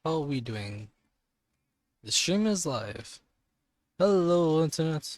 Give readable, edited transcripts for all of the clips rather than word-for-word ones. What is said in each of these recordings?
How are we doing? The stream is live. Hello, internet.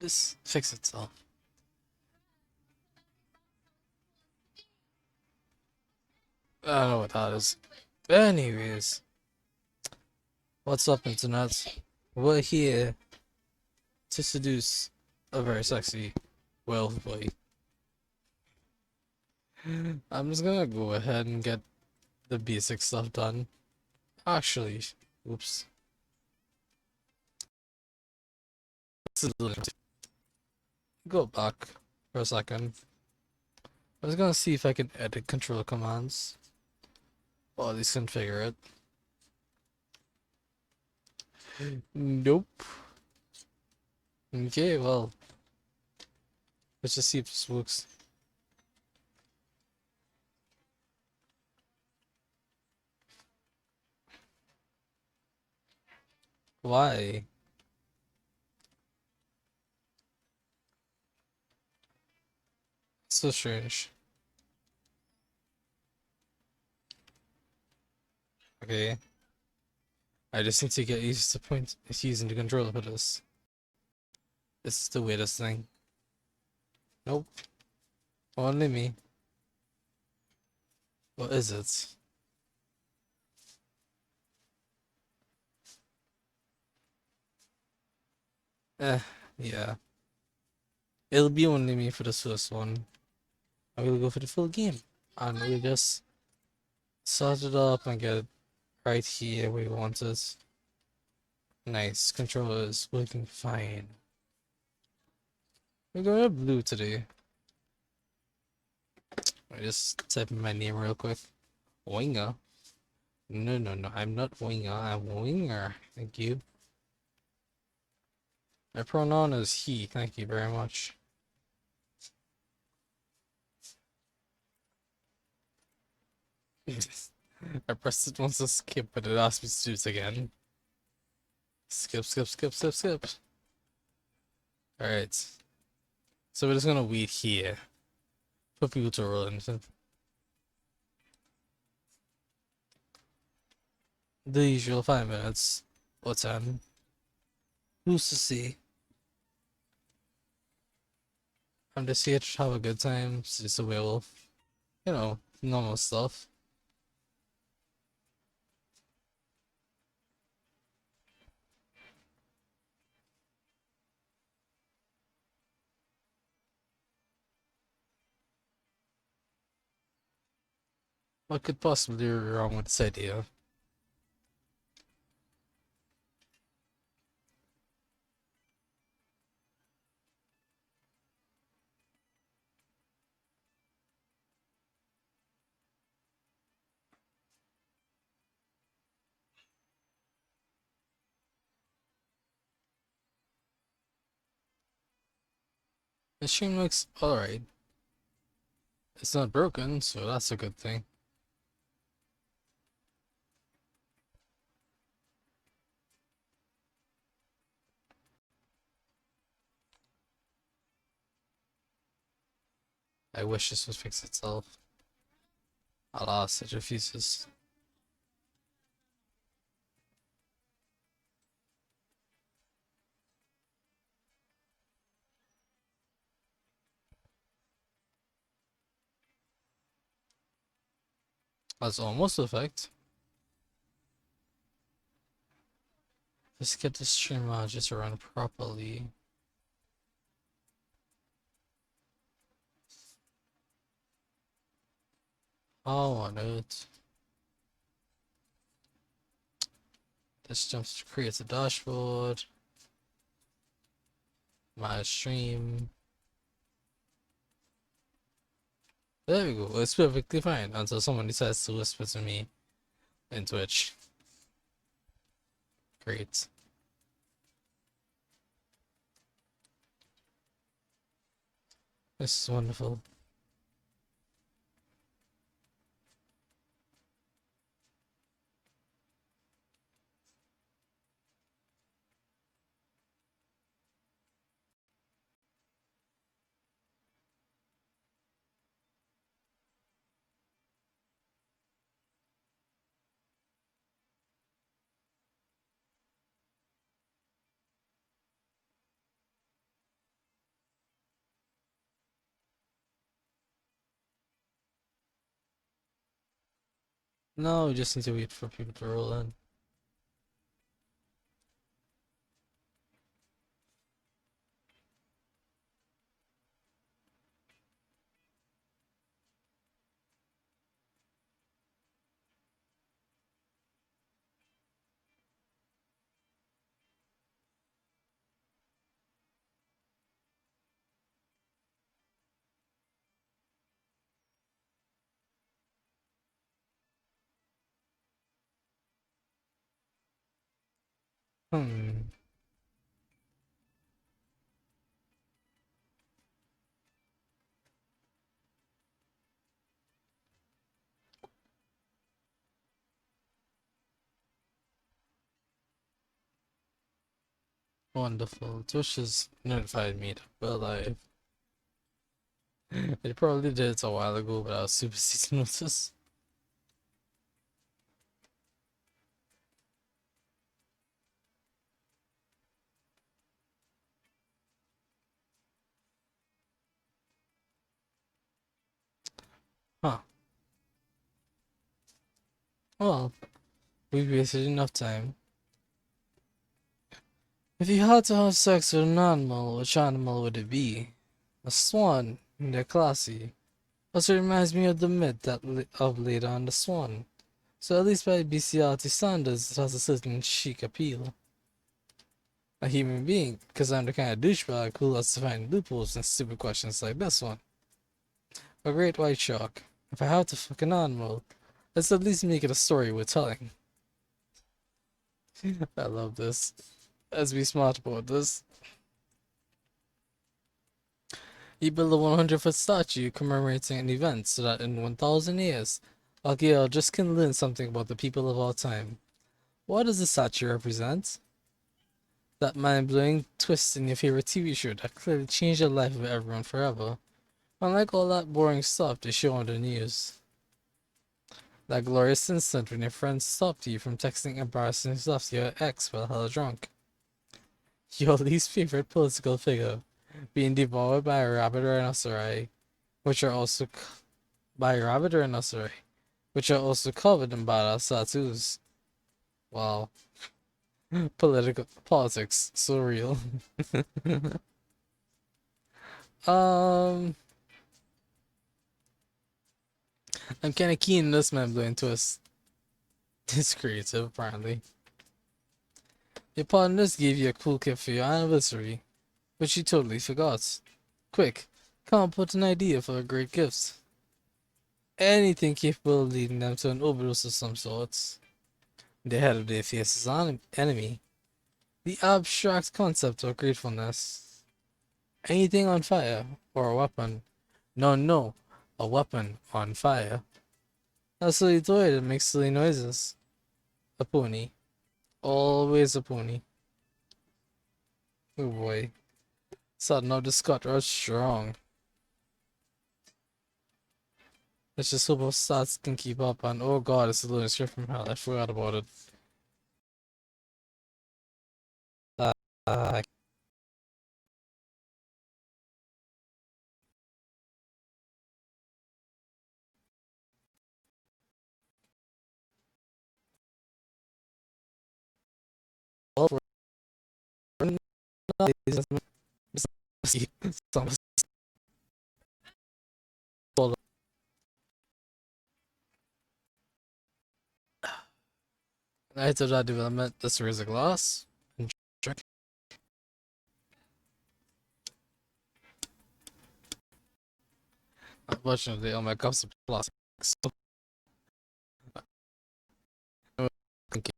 This fix itself. I don't know what that is. Anyways, what's up, internet? We're here to seduce a very sexy werewolf boy. I'm just gonna go ahead and get the basic stuff done. Actually, oops. Go back for a second. I was gonna see if I can edit control commands. Or at least configure it. Nope. Okay, well, let's just see if this works. Why? So strange. Okay. I just need to get used to using the controller for this. This is the weirdest thing. Nope. Only me. What is it? Yeah. It'll be only me for this first one. I will go for the full game. And we'll just sort it up and get it right here where we want it. Nice. Controller is working fine. We're going to blue today. I just type in my name real quick. Winger. No, I'm not winger, I'm winger. Thank you. My pronoun is he, thank you very much. I pressed it once to skip, but it asked me to do it again. Skip. Alright. So we're just gonna wait here for people to roll in. The usual 5 minutes. Or 10. Who's to see? I'm just here to have a good time. It's just a werewolf. You know, normal stuff. What could possibly be wrong with this idea? The stream looks alright. It's not broken, so that's a good thing. I wish this would fix itself. Alas, it refuses. That's almost perfect. Let's get the stream just to run properly. Oh, on it. Let's jump to create a dashboard. My stream. There we go. It's perfectly fine until someone decides to whisper to me in Twitch. Great. This is wonderful. Now we just need to wait for people to roll in. Hmm. Wonderful. Twitch has notified me that we're live. It probably did it a while ago, but I was super season notice. Huh. Well, we've wasted enough time. If you had to have sex with an animal, which animal would it be? A swan. They're classy. Also reminds me of the myth of later on the swan. So at least by bestiality standards, it has a certain chic appeal. A human being, because I'm the kind of douchebag who loves to find loopholes in stupid questions like this one. A great white shark. If I have to fuck an animal, let's at least make it a story worth telling. I love this. Let's be smart about this. You build a 100-foot statue commemorating an event so that in 1,000 years, Algier just can learn something about the people of our time. What does the statue represent? That mind-blowing twist in your favorite TV show that clearly changed the life of everyone forever. Unlike all that boring stuff they show on the news. That glorious instant when your friends stopped you from texting embarrassing stuff to your ex while hella drunk. Your least favorite political figure being devoured by a rabid rhinoceros, which are also by a rabid rhinoceros, which are also covered in badass tattoos. Wow. Politics, so real. um, I'm kinda keen on this man blowing twist. It's creative, apparently. Your partners gave you a cool gift for your anniversary, which you totally forgot. Quick, come up with an idea for a great gift. Anything capable of leading them to an overdose of some sorts. The head of their fiercest enemy. The abstract concept of gratefulness. Anything on fire, or a weapon. No, a weapon on fire. A silly toy that makes silly noises. A pony. Always a pony. Oh boy. Sudden of the Scott are strong. Let's just hope our stats can keep up, and oh god, it's a lunar strip from hell. I forgot about it. Uh, well, some Night of that development, let's raise a glass and check. Unfortunately, all my cups are plastic, so I continue.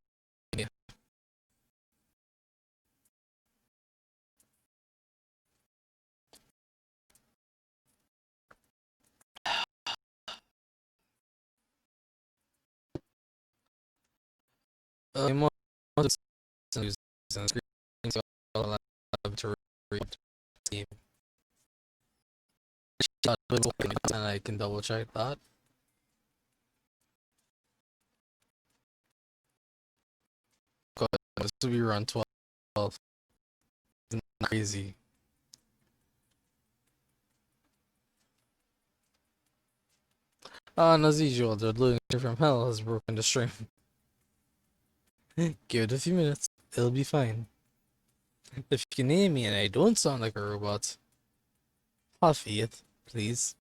More using screen to allow to read team. And I can double check that. This will be around 12. It's not crazy. And as usual, the loading from hell has broken the stream. Give it a few minutes, it'll be fine. If you can hear me and I don't sound like a robot, have faith, please.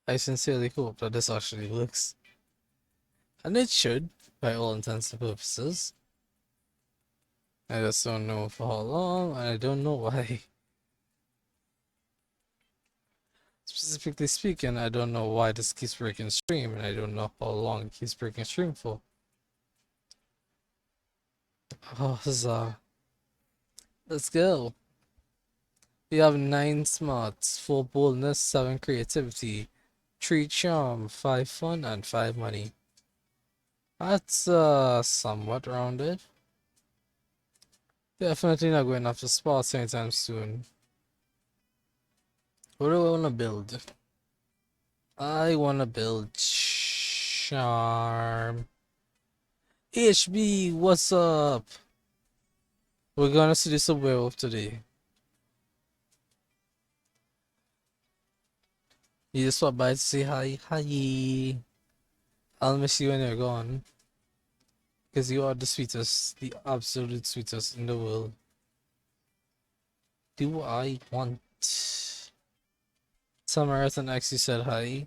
I sincerely hope that this actually works. And it should, by all intents and purposes. I just don't know for how long, and I don't know why. Specifically speaking, I don't know why this keeps breaking stream, and I don't know how long it keeps breaking stream for. Oh, huzzah. Let's go. We have 9 smarts, 4 boldness, 7 creativity, 3 charm, 5 fun, and 5 money. That's somewhat rounded. Definitely not going after spots anytime soon. What do I want to build? I want to build charm. HB, what's up? We're gonna see this werewolf today. You just swap by to say hi. Hi. I'll miss you when you're gone. Because you are the sweetest, the absolute sweetest in the world. Do I want... Samaritan actually said hi.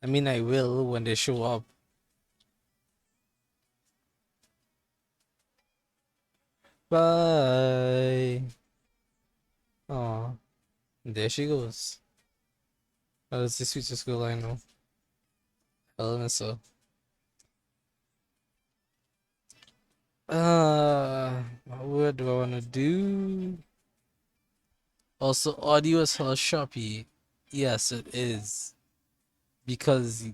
I mean, I will when they show up. Bye. Aw. There she goes. That is the sweetest girl I know. I miss her. What do I want to do? Also, audio is hella choppy. Yes, it is. Because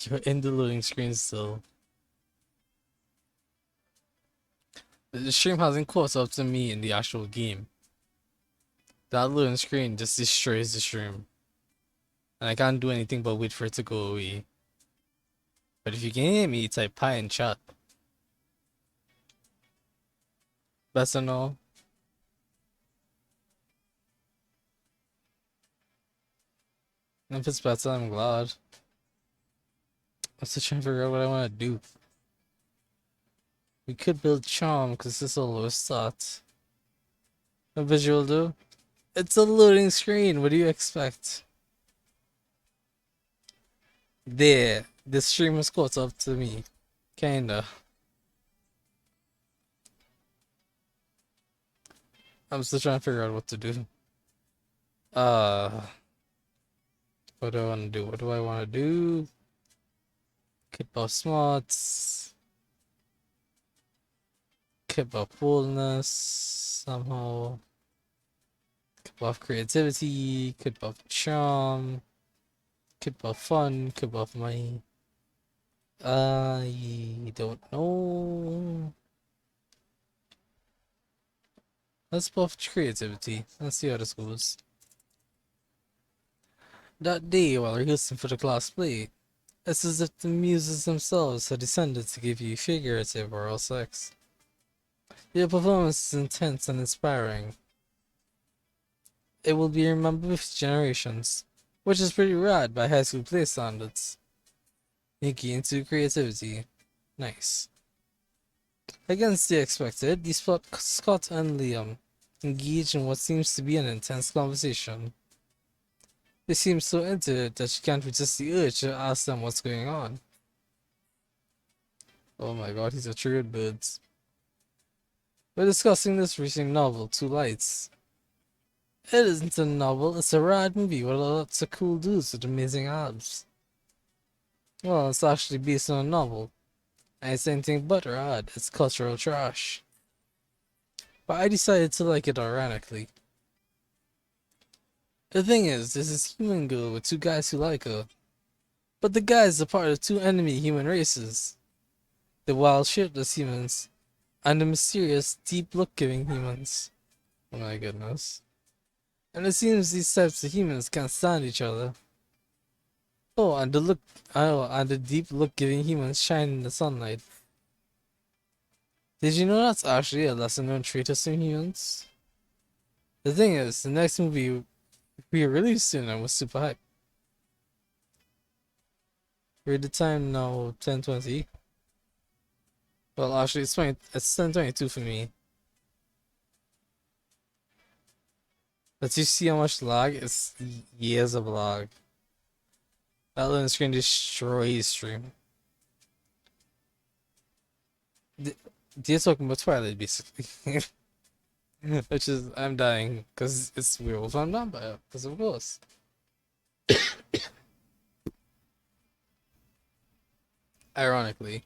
you're in the loading screen still. The stream hasn't caught up to me in the actual game. That loading screen just destroys the stream. And I can't do anything but wait for it to go away. But if you can hear me, type hi in chat. Better know. If it's better, I'm glad. I'm still trying to figure out what I want to do. We could build charm because this is a low start. A visual do? It's a loading screen. What do you expect? There. The stream has caught up to me. Kinda. I'm still trying to figure out what to do. What do I want to do? What do I want to do? Kid buff smarts. Kid buff boldness. Somehow. Kid buff creativity. Kid buff charm. Kid buff fun. Kid buff money. I don't know. Let's buff creativity. Let's see how this goes. That day, while rehearsing for the class play, it's as if the muses themselves had descended to give you figurative oral sex. Your performance is intense and inspiring. It will be remembered for generations, which is pretty rad by high school play standards. Nikki into creativity. Nice. Against the expected, you spot Scott and Liam. engage in what seems to be an intense conversation. They seem so into it that you can't resist the urge to ask them what's going on. Oh my god, these are triggered birds. We're discussing this recent novel, Two Lights. It isn't a novel, it's a rad movie with lots of cool dudes with amazing abs. Well, it's actually based on a novel, and it's anything but rad, it's cultural trash. But I decided to like it ironically. The thing is, there's this human girl with two guys who like her. But the guys are part of two enemy human races. The wild shirtless humans, and the mysterious, deep look giving humans. Oh my goodness. And it seems these types of humans can't stand each other. Oh, and the deep look giving humans shine in the sunlight. Did you know that's actually a lesser known trait of some humans? The thing is, the next movie we released soon and was super hype. We're at the time now 10:20. Well, actually, it's 10:22 for me. But you see how much lag? It's years of lag. That little screen destroys stream. They're talking about Twilight, basically. Which is, I'm dying, because it's Werewolf and Vampire, because of course. Ironically.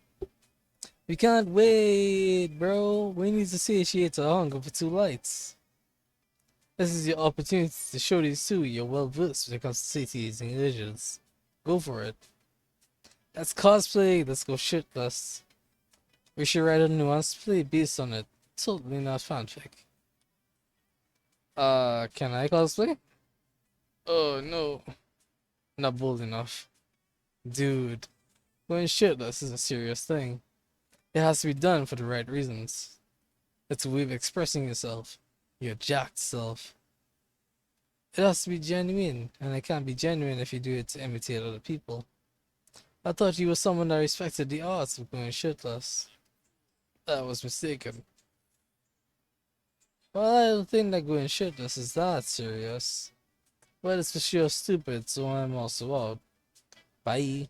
We can't wait, bro. We need to satiate our hunger for two lights. This is your opportunity to show these two you're well versed when it comes to satiating urges. Go for it. That's cosplay. Let's go shitless. We should write a nuanced play based on it. Totally not fanfic. Can I cosplay? Oh no. Not bold enough. Dude, going shitless is a serious thing. It has to be done for the right reasons. It's a way of expressing yourself. Your jacked self. It has to be genuine, and it can't be genuine if you do it to imitate other people. I thought you were someone that respected the arts of going shitless. That was mistaken. Well, I don't think that going shitless is that serious. But it's for sure stupid, so I'm also out. Bye.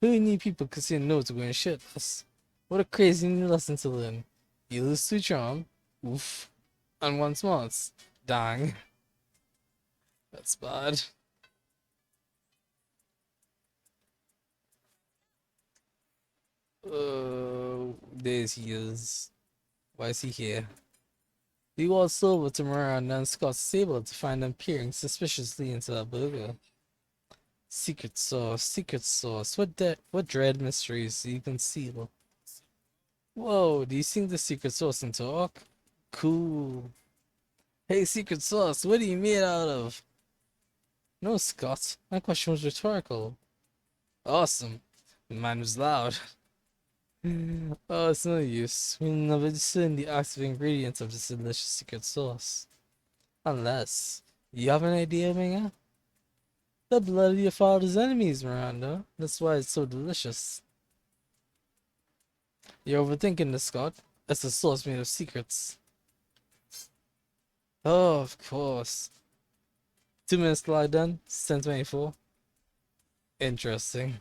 Who knew people could say no to going shitless? What a crazy new lesson to learn. You lose two charm, oof, and one smarts. Dang. That's bad. There he is. Why is he here? We waltzed over to Miranda and Scott's table to find them peering suspiciously into that burger. Secret sauce, secret sauce. What dread mysteries do you conceal? Whoa, do you sing the secret sauce and talk? Cool. Hey, secret sauce, what are you made out of? No, Scott. My question was rhetorical. Awesome. Mine was loud. Oh, it's no use. We'll never discern the active ingredients of this delicious secret sauce. Unless you have an idea, Minga? The blood of your father's enemies, Miranda. That's why it's so delicious. You're overthinking this, Scott. It's a sauce made of secrets. Oh, of course. 2 minutes to lie done. 10:24. Interesting.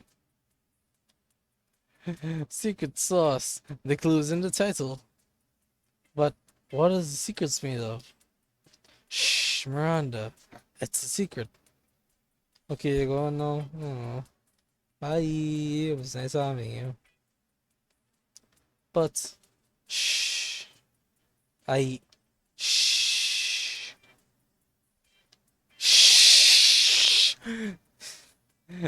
Secret sauce. The clue's in the title. But what is the secrets made of? Shh, Miranda. It's a secret. Okay, you're going now. Oh, bye. It was nice having you. But shh. I shh. Shh. In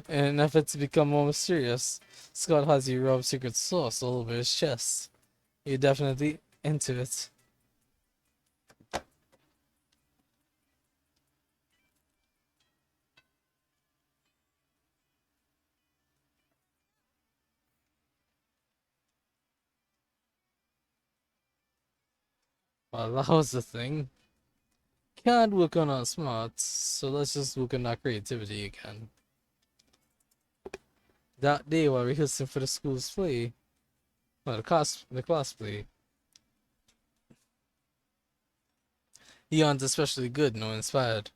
an effort to become more mysterious, Scott has you rub secret sauce all over his chest. You're definitely into it. Well, that was the thing. Can't work on our smarts, so let's just work on our creativity again. That day while rehearsing for the school's play, well, the class play, He aren't especially good nor inspired.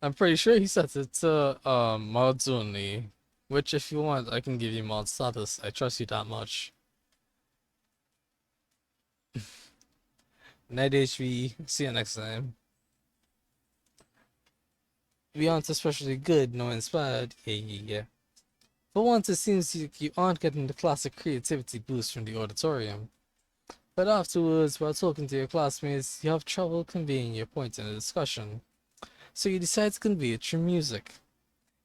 I'm pretty sure he sets it to mods only. Which if you want, I can give you mod status. I trust you that much. Night HV, see you next time. We aren't especially good nor inspired. Yeah. For once, it seems you aren't getting the classic creativity boost from the auditorium. But afterwards, while talking to your classmates, you have trouble conveying your point in a discussion. So you decide to convey it through music.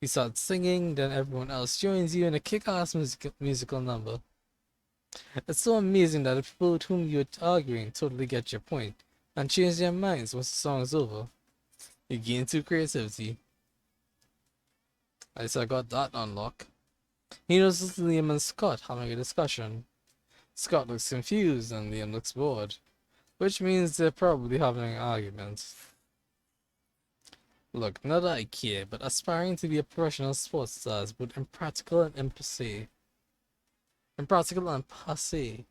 You start singing, then everyone else joins you in a kick-ass musical number. It's so amazing that the people with whom you're arguing totally get your point and change their minds once the song is over. You gain two creativity. At least I got that unlocked. He notices Liam and Scott having a discussion. Scott looks confused and Liam looks bored, which means they're probably having an argument. Look, not that I care, but aspiring to be a professional sports star is both impractical and impasse. Impractical and passe.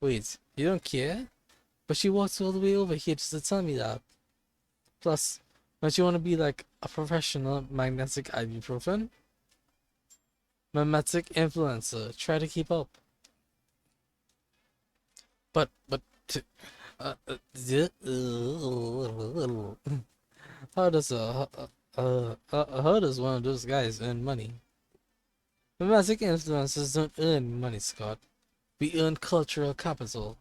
Wait, you don't care? But she walked all the way over here just to tell me that. Plus, don't you want to be like a professional magnetic ibuprofen? Mimetic influencer. Try to keep up. But, uh, uh, how does how does one of those guys earn money? Mimetic influencers don't earn money, Scott. We earn cultural capital.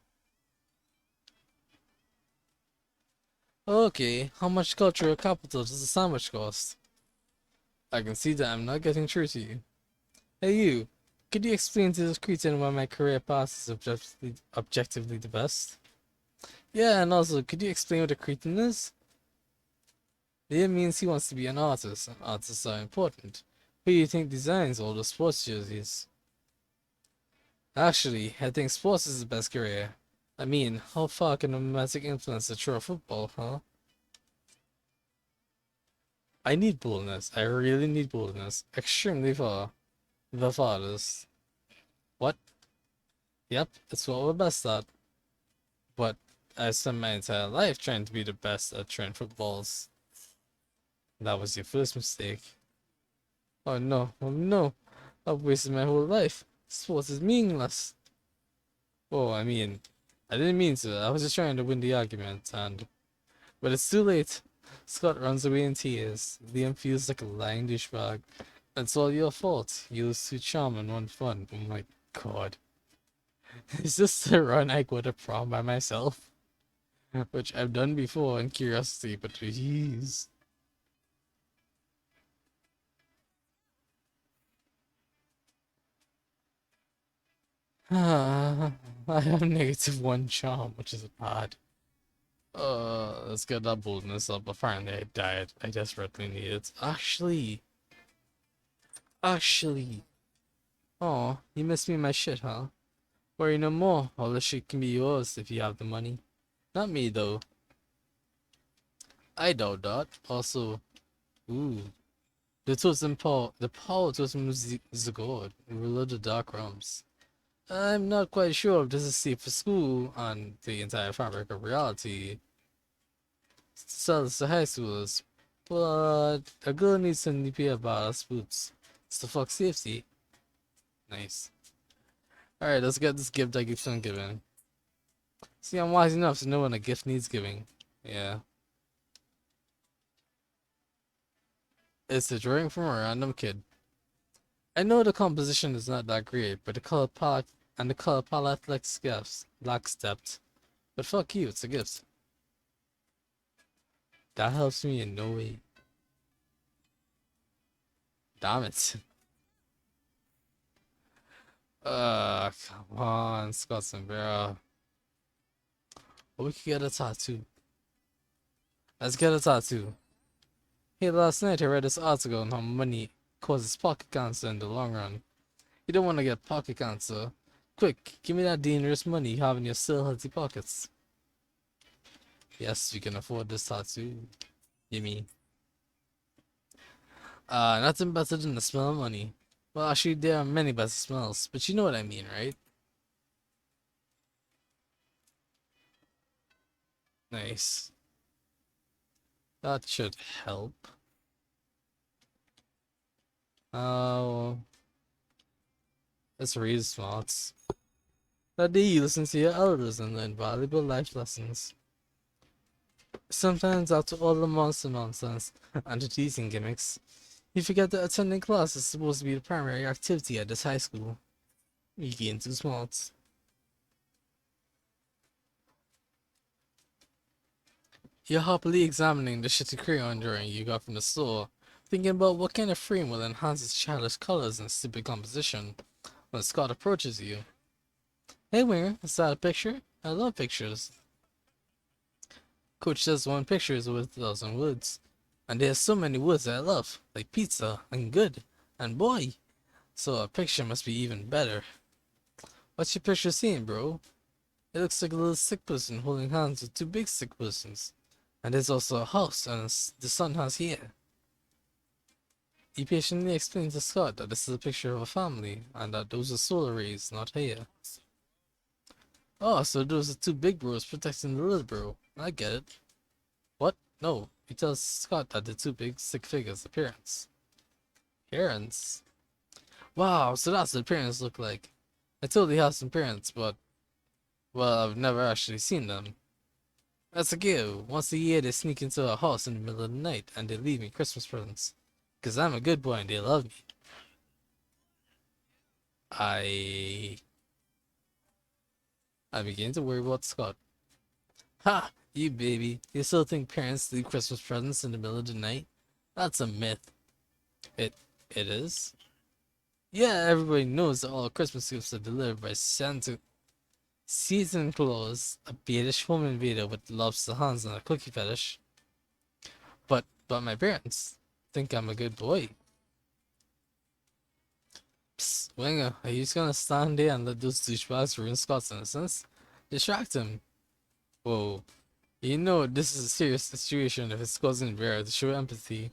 Okay, how much cultural capital does a sandwich cost? I can see that I'm not getting through to you. Hey you, could you explain to this cretin why my career path is objectively the best? Yeah, and also, could you explain what a cretin is? It means he wants to be an artist, and artists are important. Who do you think designs all the sports jerseys? Actually, I think sports is the best career. I mean, how far can a romantic influencer throw a football, huh? I need boldness. I really need boldness. Extremely far. The farthest. What? Yep, it's what we're best at. But I spent my entire life trying to be the best at throwing footballs. That was your first mistake. Oh no, oh no. I've wasted my whole life. Sports is meaningless. Oh, I mean, I didn't mean to. I was just trying to win the argument, and but it's too late. Scott runs away in tears. Liam feels like a lying douchebag. It's all your fault. You was too charming and one fun. Oh my god. Is this the run I go to prom by myself? Which I've done before in curiosity, but jeez. I have -1 charm, which is bad. Let's get that boldness up. Apparently I died. I desperately need it. Actually. Oh, you missed me in my shit, huh? Worry no more. All the shit can be yours if you have the money. Not me, though. I doubt that. Also, ooh. The power totem is the god. Ruler of the dark realms. I'm not quite sure if this is safe for school and the entire fabric of reality sells to high schoolers, but a girl needs a new pair of badass boots. It's the fuck safety. Nice. Alright, let's get this gift I keep on giving. See, I'm wise enough to know when a gift needs giving. Yeah. It's a drawing from a random kid. I know the composition is not that great, but the color palette lacks depth. But fuck you, it's a gift. That helps me in no way. Damn it. Come on, Scott and Vera. Or we could get a tattoo. Let's get a tattoo. Hey, last night I read this article on how money causes pocket cancer in the long run. You don't want to get pocket cancer. Quick, give me that dangerous money you have in your still healthy pockets. Yes, we can afford this tattoo. Gimme. Nothing better than the smell of money. Well, actually, there are many better smells, but you know what I mean, right? Nice. That should help. Oh, let's read smarts. That day you listen to your elders and learn valuable life lessons. Sometimes after all the monster nonsense and the teasing gimmicks, you forget that attending class is supposed to be the primary activity at this high school. You gain too smarts. You're happily examining the shitty crayon drawing you got from the store, thinking about what kind of frame will enhance its childish colors and stupid composition, when Scott approaches you. Hey Winger, is that a picture? I love pictures. Coach says one picture is worth 1,000 words. And there's so many words that I love, like pizza, and good, and boy. So a picture must be even better. What's your picture seeing, bro? It looks like a little sick person holding hands with two big sick persons. And there's also a house, and the sun has here. He patiently explains to Scott that this is a picture of a family, and that those are solar rays, not hair. Oh, so those are two big bros protecting the little bro. I get it. What? No, he tells Scott that the two big sick figures are parents. Parents? Wow, so that's what parents look like. I totally have some parents, but, well, I've never actually seen them. That's a go. Once a year they sneak into our house in the middle of the night and they leave me Christmas presents. 'Cause I'm a good boy and they love me. I... I begin to worry about Scott. Ha! You baby. You still think parents leave Christmas presents in the middle of the night? That's a myth. It... it is? Yeah, everybody knows that all Christmas gifts are delivered by Santa Claus, a beatish home invader with lobster hands and a cookie fetish. But my parents think I'm a good boy. Psst, Winger, are you just gonna stand there and let those douchebags ruin Scott's innocence? Distract him. Whoa. You know this is a serious situation if it's causing Bear to show empathy.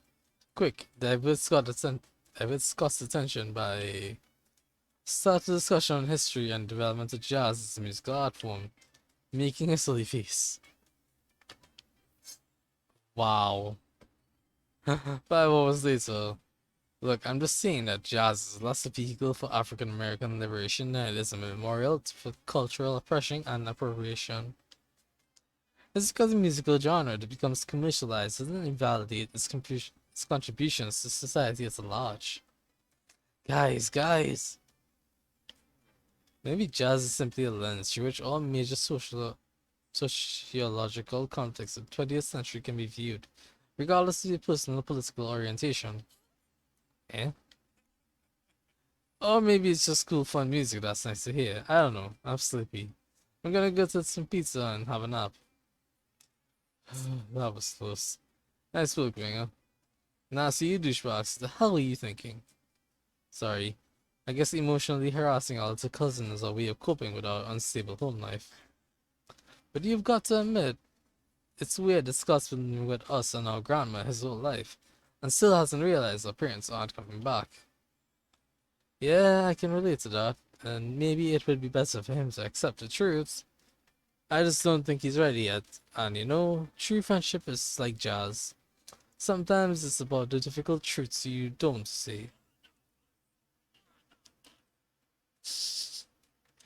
Quick, divert Scott's attention by start a discussion on history and development of jazz as a musical art form, making a silly face. Wow. 5 hours later. Look, I'm just saying that jazz is less a vehicle for African American liberation than it is a memorial for cultural oppression and appropriation. It's because a musical genre that becomes commercialized doesn't invalidate its contributions to society as a large. Guys, maybe jazz is simply a lens through which all major sociological conflicts of the 20th century can be viewed, regardless of your personal political orientation. Eh? Or maybe it's just cool, fun music that's nice to hear. I don't know. I'm sleepy. I'm gonna go to some pizza and have a nap. That was close. Nice work, Winger. Now, see you douchebags. The hell are you thinking? Sorry. I guess emotionally harassing our little cousin is our way of coping with our unstable home life. But you've got to admit, it's weird that Scott's been with us and our grandma his whole life, and still hasn't realized our parents aren't coming back. Yeah, I can relate to that, and maybe it would be better for him to accept the truth. I just don't think he's ready yet, and you know, true friendship is like jazz. Sometimes it's about the difficult truths you don't say.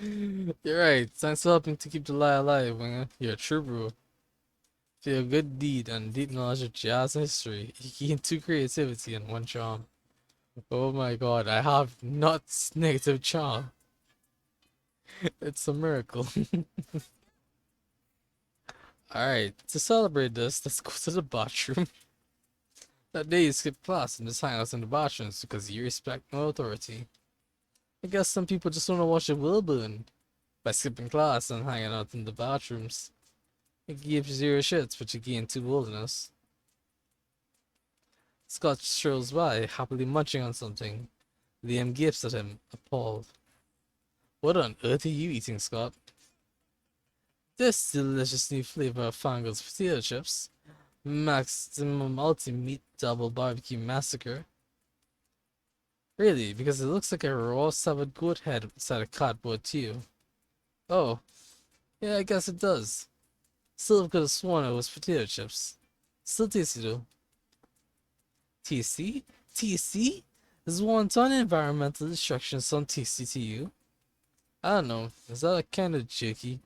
You're right, thanks for helping to keep the lie alive, Winger. You're a true bro. For your good deed and deep knowledge of jazz history, you gain two creativity and one charm. Oh my god, I have not negative charm. It's a miracle. Alright, to celebrate this, let's go to the bathroom. That day you skipped class and just hang out in the bathrooms because you respect no authority. I guess some people just want to watch the world burn by skipping class and hanging out in the bathrooms. It gives zero shits, but you gain two boldness. Scott strolls by, happily munching on something. Liam gapes at him, appalled. What on earth are you eating, Scott? This delicious new flavor of Fango's potato chips. Maximum Multi-Meat Double Barbecue Massacre. Really, because it looks like a raw severed goat head inside a cardboard tube. Oh, yeah, I guess it does. Still could have sworn it was potato chips. Still tasty though. TC? TC? Is one ton environmental destruction some tasty to you? I don't know. Is that a kind of jerky?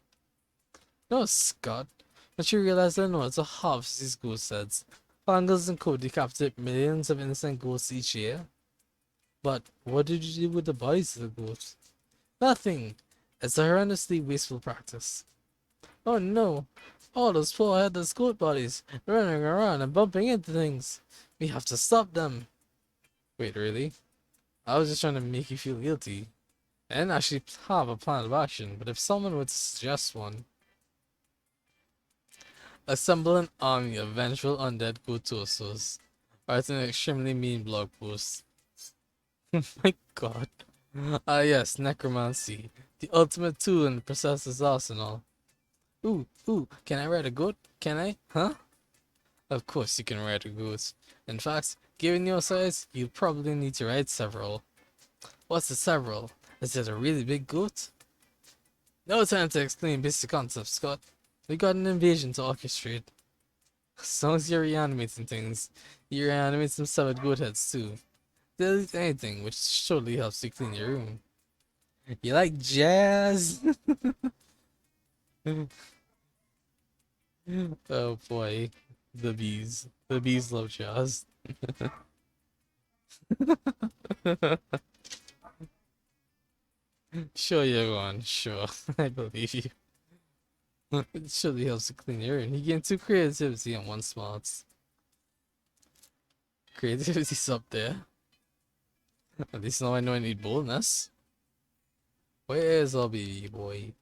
No, Scott. But you realize I know it's a harvest these ghost heads. Fangles and Co. decapitate millions of innocent ghosts each year. But what did you do with the bodies of the ghosts? Nothing. It's a horrendously wasteful practice. Oh no. All those poor headless goat bodies running around and bumping into things. We have to stop them. Wait, really? I was just trying to make you feel guilty. I didn't actually have a plan of action, but if someone were to suggest one, assemble an army of vengeful undead goat-toasters. Write an extremely mean blog post. My god. Ah yes, necromancy. The ultimate tool in the processor's arsenal. Ooh, can I ride a goat? Can I? Huh? Of course you can ride a goat. In fact, given your size, you probably need to ride several. What's a several? Is it a really big goat? No time to explain basic concepts, Scott. We got an invasion to orchestrate. As long as you're reanimating things, you reanimate some severed goat heads too. They'll eat anything, which surely helps you clean your room. You like jazz? Oh boy, the bees. The bees love jazz. Sure, you're on. Sure, I believe you. It surely helps to clean your room. You gain 2 creativity and 1 smarts. Creativity's up there. At least now I know I need boldness. Where's our baby boy?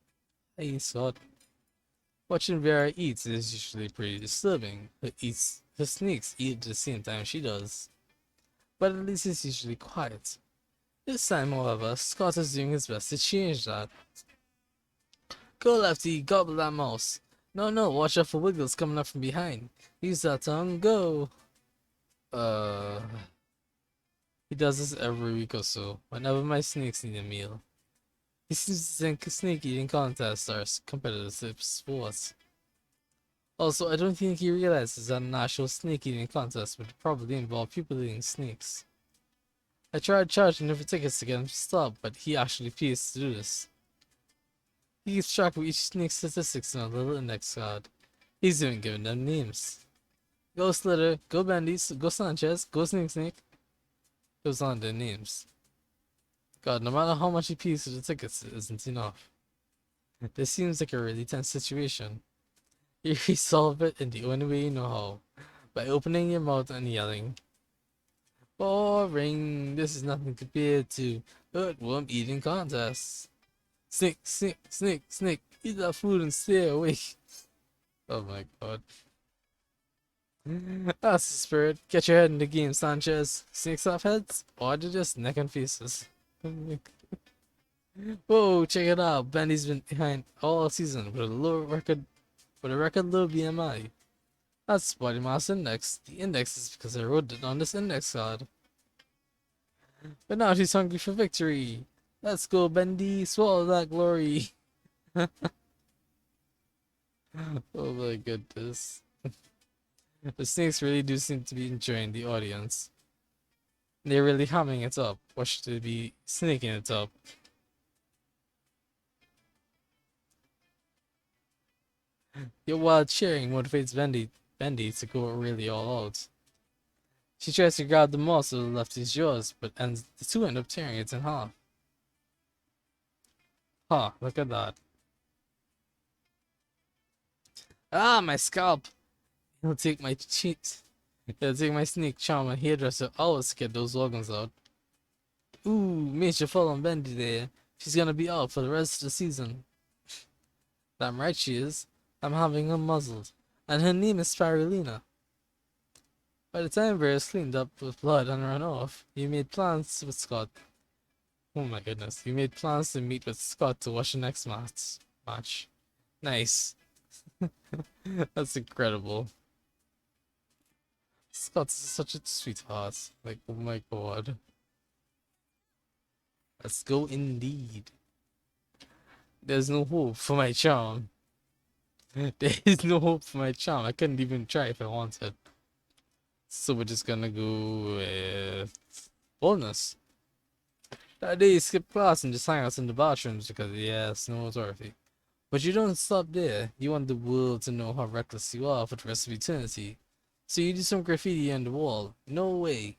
Hey, Scott. Watching Vera eat is usually pretty disturbing. Her sneaks eat at the same time she does. But at least it's usually quiet. This time, however, Scott is doing his best to change that. Go, Lefty, gobble that mouse. No, watch out for Wiggles coming up from behind. Use that tongue, go. Uh, he does this every week or so, whenever my snakes need a meal. He seems to think snake eating contests are competitive sports. Also, I don't think he realizes that an actual snake eating contest would probably involve people eating snakes. I tried charging him for tickets to get him to stop, but he actually pays to do this. He keeps track of each snake's statistics in a little index card. He's even giving them names. Go Slither, go Bendy, go Sanchez, go Snake. Those aren't their names. God, no matter how much he pays for the tickets, it isn't enough. This seems like a really tense situation. You resolve it in the only way you know how, by opening your mouth and yelling. Boring, this is nothing compared to earthworm eating contests. Snake, eat that food and stay awake. Oh my god. That's the spirit. Get your head in the game, Sanchez. Snakes off heads? Or they're just neck and faces. Whoa, check it out. Bendy's been behind all season with a record low BMI. That's body mass index. The index is because I wrote it on this index card. But now she's hungry for victory. Let's go, Bendy. Swallow that glory. Oh my goodness. The snakes really do seem to be enjoying the audience. They're really hamming it up. Or should they be snaking it up? Your wild cheering motivates Bendy to go really all out. She tries to grab the mouse of the lefty's jaws, but the two end up tearing it in half. Huh, look at that. Ah, my scalp! He'll take my cheat. He'll take my snake charm and hairdresser always to get those organs out. Ooh, major fall on Bendy there. She's gonna be out for the rest of the season. Damn right she is. I'm having her muzzled. And her name is Spirulina. By the time Bear's cleaned up with blood and run off, you made plans with Scott. Oh my goodness, you made plans to meet with Scott to watch the next match. Nice. That's incredible. Scott's such a sweetheart. Like, oh my god. Let's go indeed. There's no hope for my charm. There is no hope for my charm. I couldn't even try if I wanted. So we're just gonna go with boldness. That day you skip class and just hang out in the bathrooms because yes, no authority. But you don't stop there. You want the world to know how reckless you are for the rest of eternity. So you do some graffiti on the wall. No way.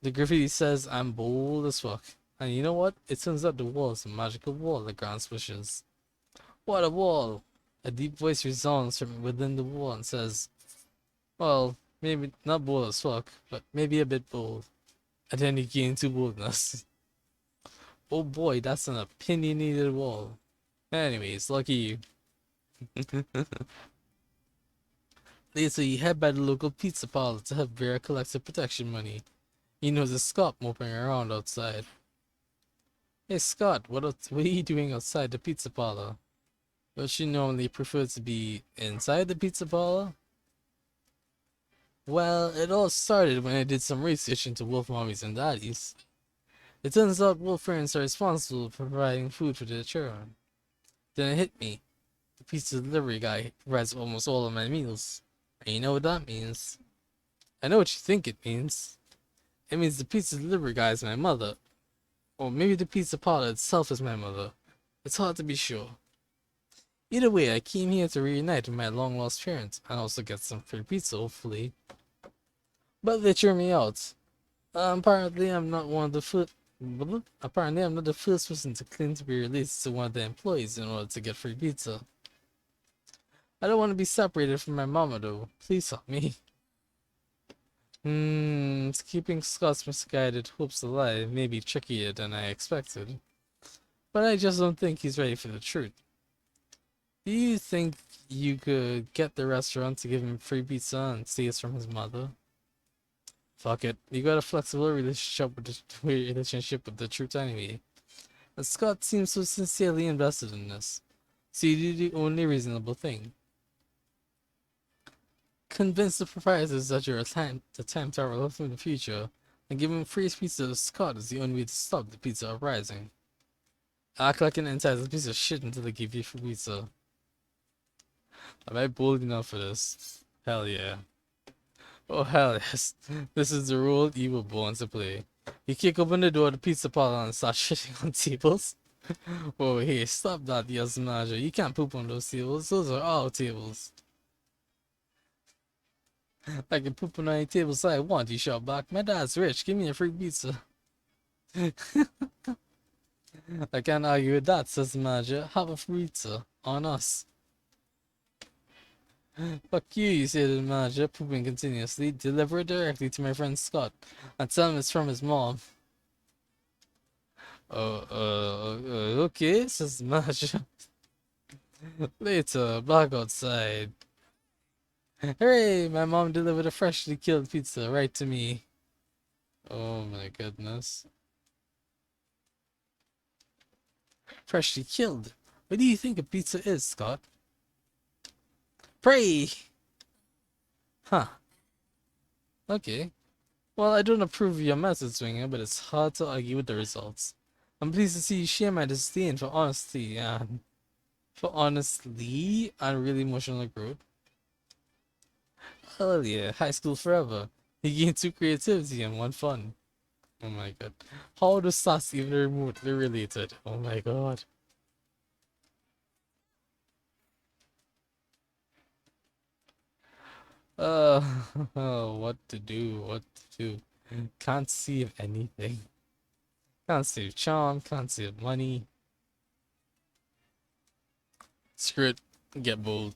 The graffiti says I'm bold as fuck. And you know what? It turns out the wall is a magical wall that grants wishes. What a wall! A deep voice resounds from within the wall and says, well, maybe not bold as fuck, but maybe a bit bold. And then you gain to boldness. Oh boy, that's an opinionated wall. Anyways, lucky you. Later, you head by the local pizza parlor to have Vera collect her protection money. You know the Scott moping around outside. Hey Scott, what are you doing outside the pizza parlor? Don't you normally prefer to be inside the pizza parlor? Well, it all started when I did some research into wolf mommies and daddies. It turns out wolf parents are responsible for providing food for their children. Then it hit me. The pizza delivery guy provides almost all of my meals. And you know what that means? I know what you think it means. It means the pizza delivery guy is my mother. Or maybe the pizza parlor itself is my mother. It's hard to be sure. Either way, I came here to reunite with my long-lost parents and also get some free pizza, hopefully. But they threw me out. Apparently, I'm not the first person to claim to be released to one of the employees in order to get free pizza. I don't want to be separated from my mama though. Please help me. Keeping Scott's misguided hopes alive may be trickier than I expected. But I just don't think he's ready for the truth. Do you think you could get the restaurant to give him free pizza and steals from his mother? Fuck it. You got a flexible relationship with the truth anyway. And Scott seems so sincerely invested in this. So you do the only reasonable thing. Convince the proprietors that your attempt are relevant in the future, and give him free pizza to Scott is the only way to stop the pizza uprising. Act like an entitled piece of shit until they give you free pizza. Am I bold enough for this? Hell yeah. Oh hell yes. This is the role you were born to play. You kick open the door of the pizza parlor and start shitting on tables. Oh hey, stop that, yes manager. You can't poop on those tables. Those are our tables. I can poop on any tables I want, you shout back. My dad's rich, give me a free pizza. I can't argue with that, says the manager. Have a free pizza. On us. Fuck you say to the manager, pooping continuously. Deliver it directly to my friend Scott. And tell him it's from his mom. Okay, says the manager. Later, back outside. Hooray! My mom delivered a freshly killed pizza right to me. Oh my goodness. Freshly killed? What do you think a pizza is, Scott? Pray! Huh. Okay. Well, I don't approve of your method, Swinger, but it's hard to argue with the results. I'm pleased to see you share my disdain for honesty and really emotional growth. Hell yeah, high school forever. You gain 2 creativity and 1 fun. Oh my god. How are the stats even remotely related? Oh my god. Uh, what to do? Can't save anything. Can't save charm, can't save money. Screw it, get bold.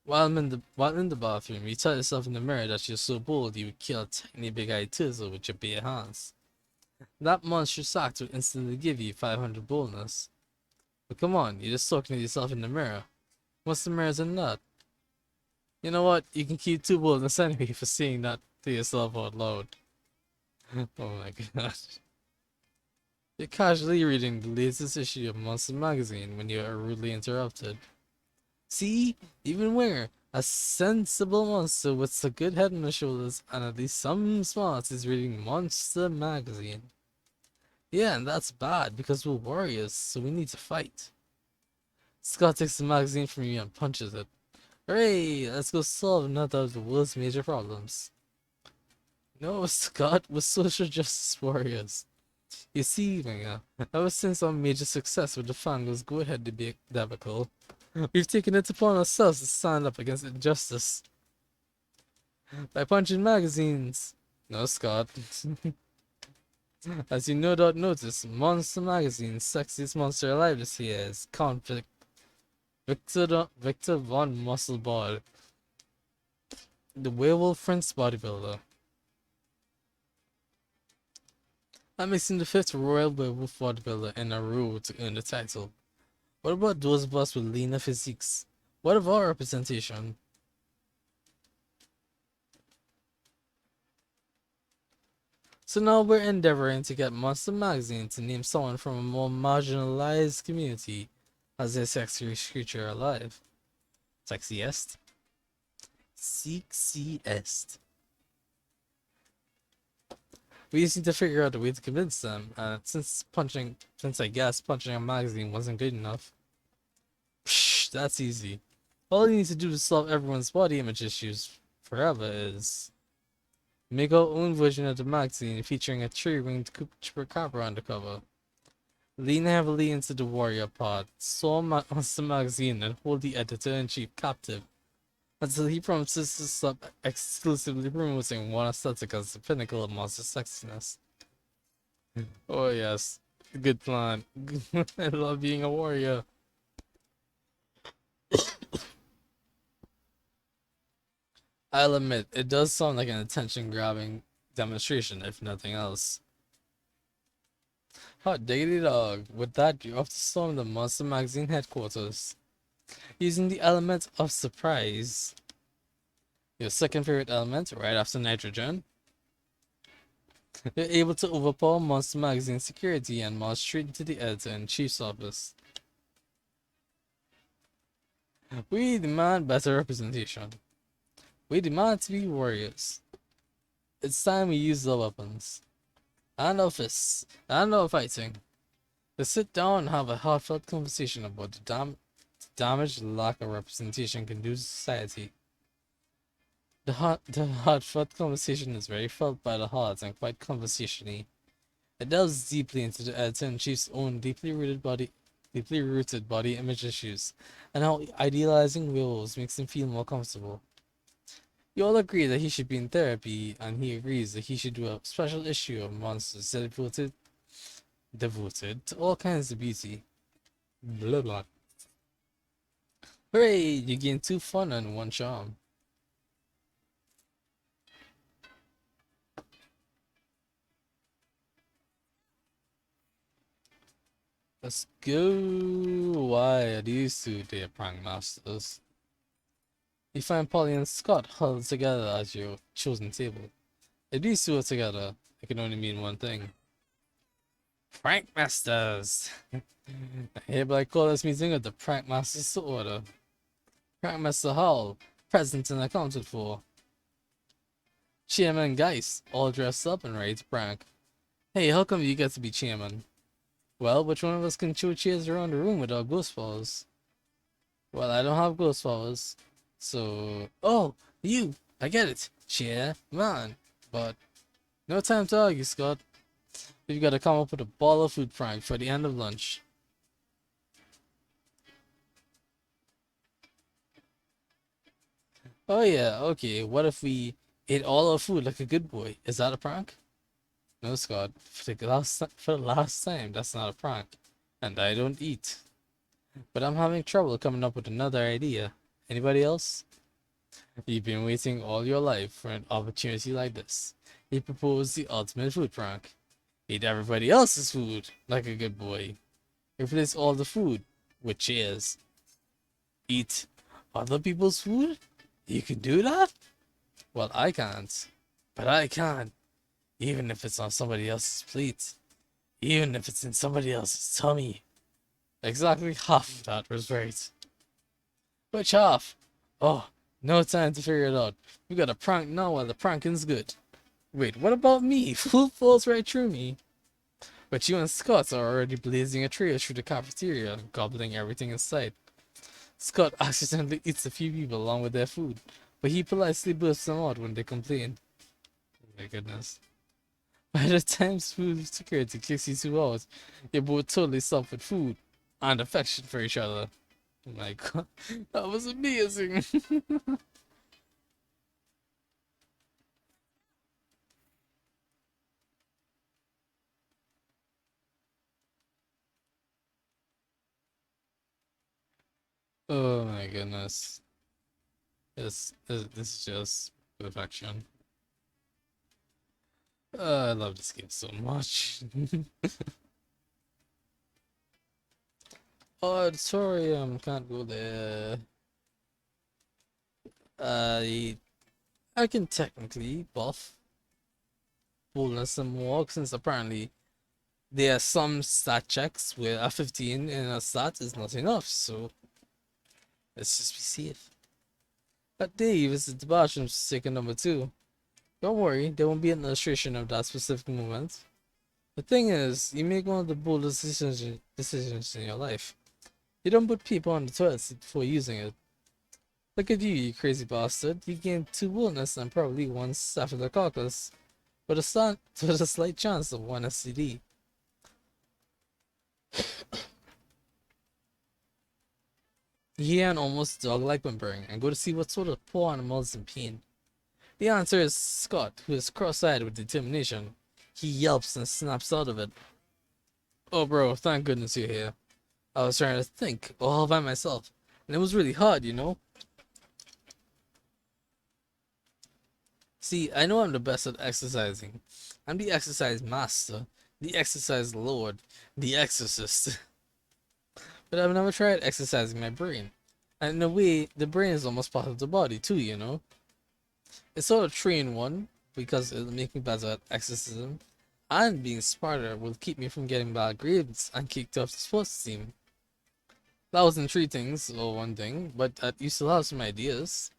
While in the bathroom, you tell yourself in the mirror that you're so bold you would kill a tiny big-eyed turtle with your bare hands. That monstrous act would instantly give you 500 boldness. But come on, you're just talking to yourself in the mirror. What's the mirror's in that? You know what? You can keep 2 boldness anyway for saying that to yourself out loud. Oh my gosh. You're casually reading the latest issue of Monster Magazine when you are rudely interrupted. See? Even where a sensible monster with a good head on his shoulders and at least some smarts is reading Monster Magazine. Yeah, and that's bad because we're warriors, so we need to fight. Scott takes the magazine from you and punches it. Hooray! Let's go solve another of the world's major problems. No, Scott, we're social justice warriors. You see, Mega, ever since our major success with the Fangos go-ahead debacle, we've taken it upon ourselves to stand up against injustice by punching magazines. No, Scott. As you no doubt noticed, Monster Magazine's sexiest monster alive this year is Count Victor von Musselball, the werewolf French bodybuilder. That makes him the fifth royal werewolf bodybuilder in a row to earn the title. What about those of us with leaner physiques? What of our representation? So now we're endeavoring to get Monster Magazine to name someone from a more marginalized community as their sexiest creature alive. Sexiest? Sexiest. We just need to figure out a way to convince them, since I guess punching a magazine wasn't good enough. Psh, that's easy. All you need to do to solve everyone's body image issues forever is make our own version of the magazine featuring a tree-winged chupacabra on the cover. Lean heavily into the warrior part, onto the magazine, and hold the editor-in-chief captive until he promises to stop exclusively promoting one aesthetic as the pinnacle of monster sexiness. Oh yes, good plan. I love being a warrior. I'll admit, it does sound like an attention-grabbing demonstration, if nothing else. Hot diggity dog, with that you're off to storm the Monster Magazine headquarters. Using the element of surprise, your second favorite element, right after nitrogen, you're able to overpower Monster Magazine security and march straight into the editor-in-chief's office. We demand better representation. We demand to be warriors. It's time we use the weapons. And our fists. And our fighting. To sit down and have a heartfelt conversation about the damage the lack of representation can do to society. The heartfelt conversation is very felt by the heart and quite conversationy. It delves deeply into the editor-in-chief's own deeply rooted body image issues, and how idealizing werewolves makes him feel more comfortable. You all agree that he should be in therapy, and he agrees that he should do a special issue of monsters devoted to all kinds of beauty. Blah blah. Hooray! You gain 2 fun and 1 charm. Let's go. Why are these two dear prank masters? You find Polly and Scott huddled together at your chosen table. If these two are together, it can only mean one thing. Prank Masters! I hereby call this meeting of the Prank Masters to order. Prank Master Howl, present and accounted for. Chairman Geist, all dressed up and ready to prank. Hey, how come you get to be chairman? Well, which one of us can chew cheers around the room without ghost powers? Well, I don't have ghost powers. So, oh, you, I get it, chairman. But, no time to argue, Scott. We've got to come up with a ball of food prank for the end of lunch. Oh yeah, okay, what if we ate all our food like a good boy? Is that a prank? No, Scott, for the last time, that's not a prank. And I don't eat. But I'm having trouble coming up with another idea. Anybody else? You've been waiting all your life for an opportunity like this. He proposed the ultimate food prank. Eat everybody else's food, like a good boy. Replace all the food with cheers. Eat other people's food? You can do that? Well, I can't. But I can. Even if it's on somebody else's plate. Even if it's in somebody else's tummy. Exactly half of that was right. Which half? Oh, no time to figure it out. We got a prank now while the pranking's good. Wait, what about me? Food falls right through me. But you and Scott are already blazing a trail through the cafeteria, gobbling everything in sight. Scott accidentally eats a few people along with their food, but he politely bursts them out when they complain. Oh my goodness. By the time food security kicks you two out, you're both totally stuffed with food and affection for each other. Oh my god, that was amazing. Oh my goodness. This is just perfection. I love this game so much. Auditorium, can't go there. I I can technically buff boldness and more since apparently there are some stat checks where a 15 in a stat is not enough, so let's just be safe. But Dave is the bathroom second number two. Don't worry, there won't be an illustration of that specific moment. The thing is, you make one of the boldest decisions in your life. You don't put people on the toilet seat before using it. Look at you, you crazy bastard. You gained 2 boldness and probably 1 staphylococcus, but with a slight chance of 1 STD. You hear an almost dog-like whimpering and go to see what sort of poor animal is in pain. The answer is Scott, who is cross-eyed with determination. He yelps and snaps out of it. Oh bro, thank goodness you're here. I was trying to think all by myself, and it was really hard, you know? See, I know I'm the best at exercising. I'm the exercise master, the exercise lord, the exorcist. But I've never tried exercising my brain. And in a way, the brain is almost part of the body too, you know? It's sort of 3 in 1, because it'll make me better at exorcism, and being smarter will keep me from getting bad grades and kicked off the sports team. That wasn't 3 things, or 1 thing, but you still have some ideas.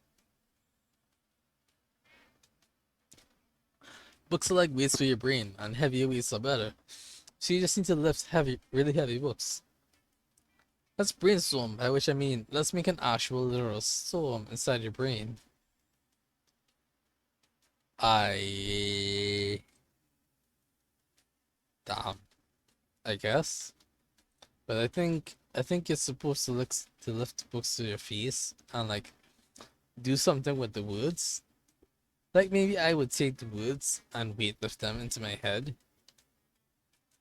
Books are like weights for your brain, and heavier weights are better. So you just need to lift really heavy books. Let's brainstorm, by which I mean, let's make an actual literal storm inside your brain. I... Damn. I guess. But I think you're supposed to lift books to your face and like do something with the words. Like maybe I would take the words and weight lift them into my head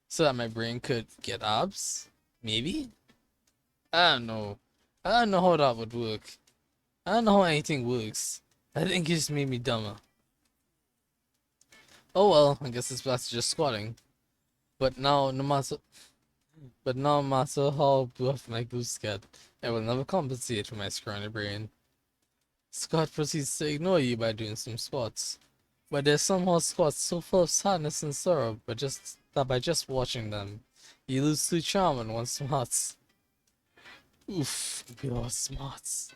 so that my brain could get abs. Maybe? I don't know. I don't know how that would work. I don't know how anything works. I think you just made me dumber. Oh well, I guess it's back to just squatting. But now, no matter how buff my glutes get, I will never compensate for my scrawny brain. Scott proceeds to ignore you by doing some squats. But there's somehow squats so full of sadness and sorrow, but just that by just watching them, you lose 2 charm and 1 smarts. Oof, pure smarts.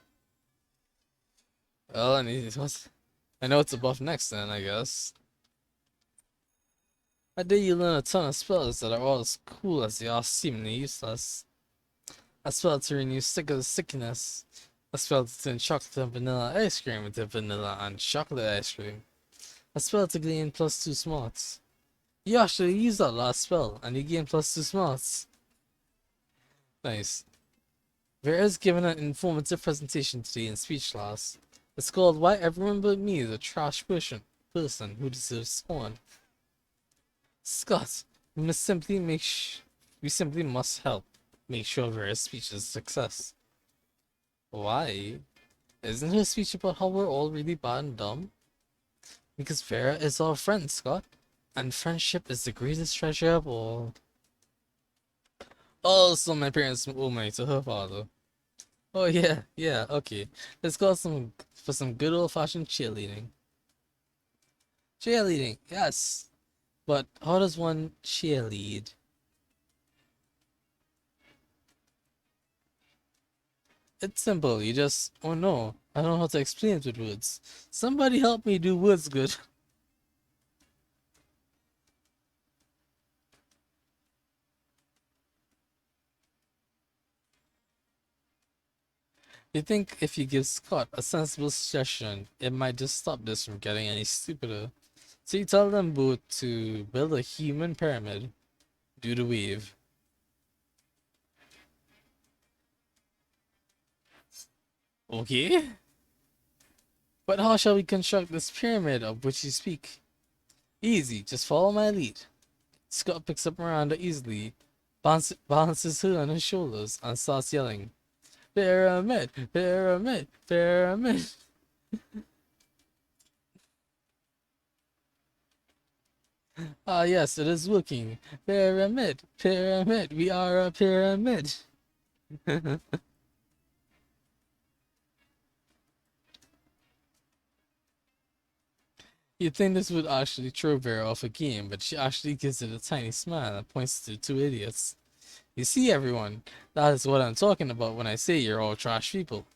Well, I know it's a buff next then, I guess. I dare you learn a ton of spells that are all as cool as they are seemingly useless. A spell to renew sickness. A spell to turn chocolate and vanilla ice cream into vanilla and chocolate ice cream. A spell to gain +2 smarts. You actually used that last spell, and you gain +2 smarts. Nice. Vera has given an informative presentation today in speech class. It's called Why Everyone But Me is a Trash Person Who Deserves Scorn. Scott, we simply must help make sure Vera's speech is a success. Why? Isn't her speech about how we're all really bad and dumb? Because Vera is our friend, Scott. And friendship is the greatest treasure of all. Also, my parents owe money to her father. Oh yeah, yeah, okay. Let's go for some good old-fashioned cheerleading. Cheerleading, yes. But how does one cheerlead? It's simple, you just... Oh no, I don't know how to explain it with words. Somebody help me do words good. You think if you give Scott a sensible suggestion, it might just stop this from getting any stupider. So you tell them both to build a human pyramid, do the wave. Okay? But how shall we construct this pyramid of which you speak? Easy, just follow my lead. Scott picks up Miranda easily, balances her on his shoulders, and starts yelling, Pyramid! Pyramid! Pyramid! Ah, yes, it is working. Pyramid! Pyramid! We are a pyramid! You'd think this would actually throw Vera off a game, but she actually gives it a tiny smile and points to the two idiots. You see, everyone, that is what I'm talking about when I say you're all trash people.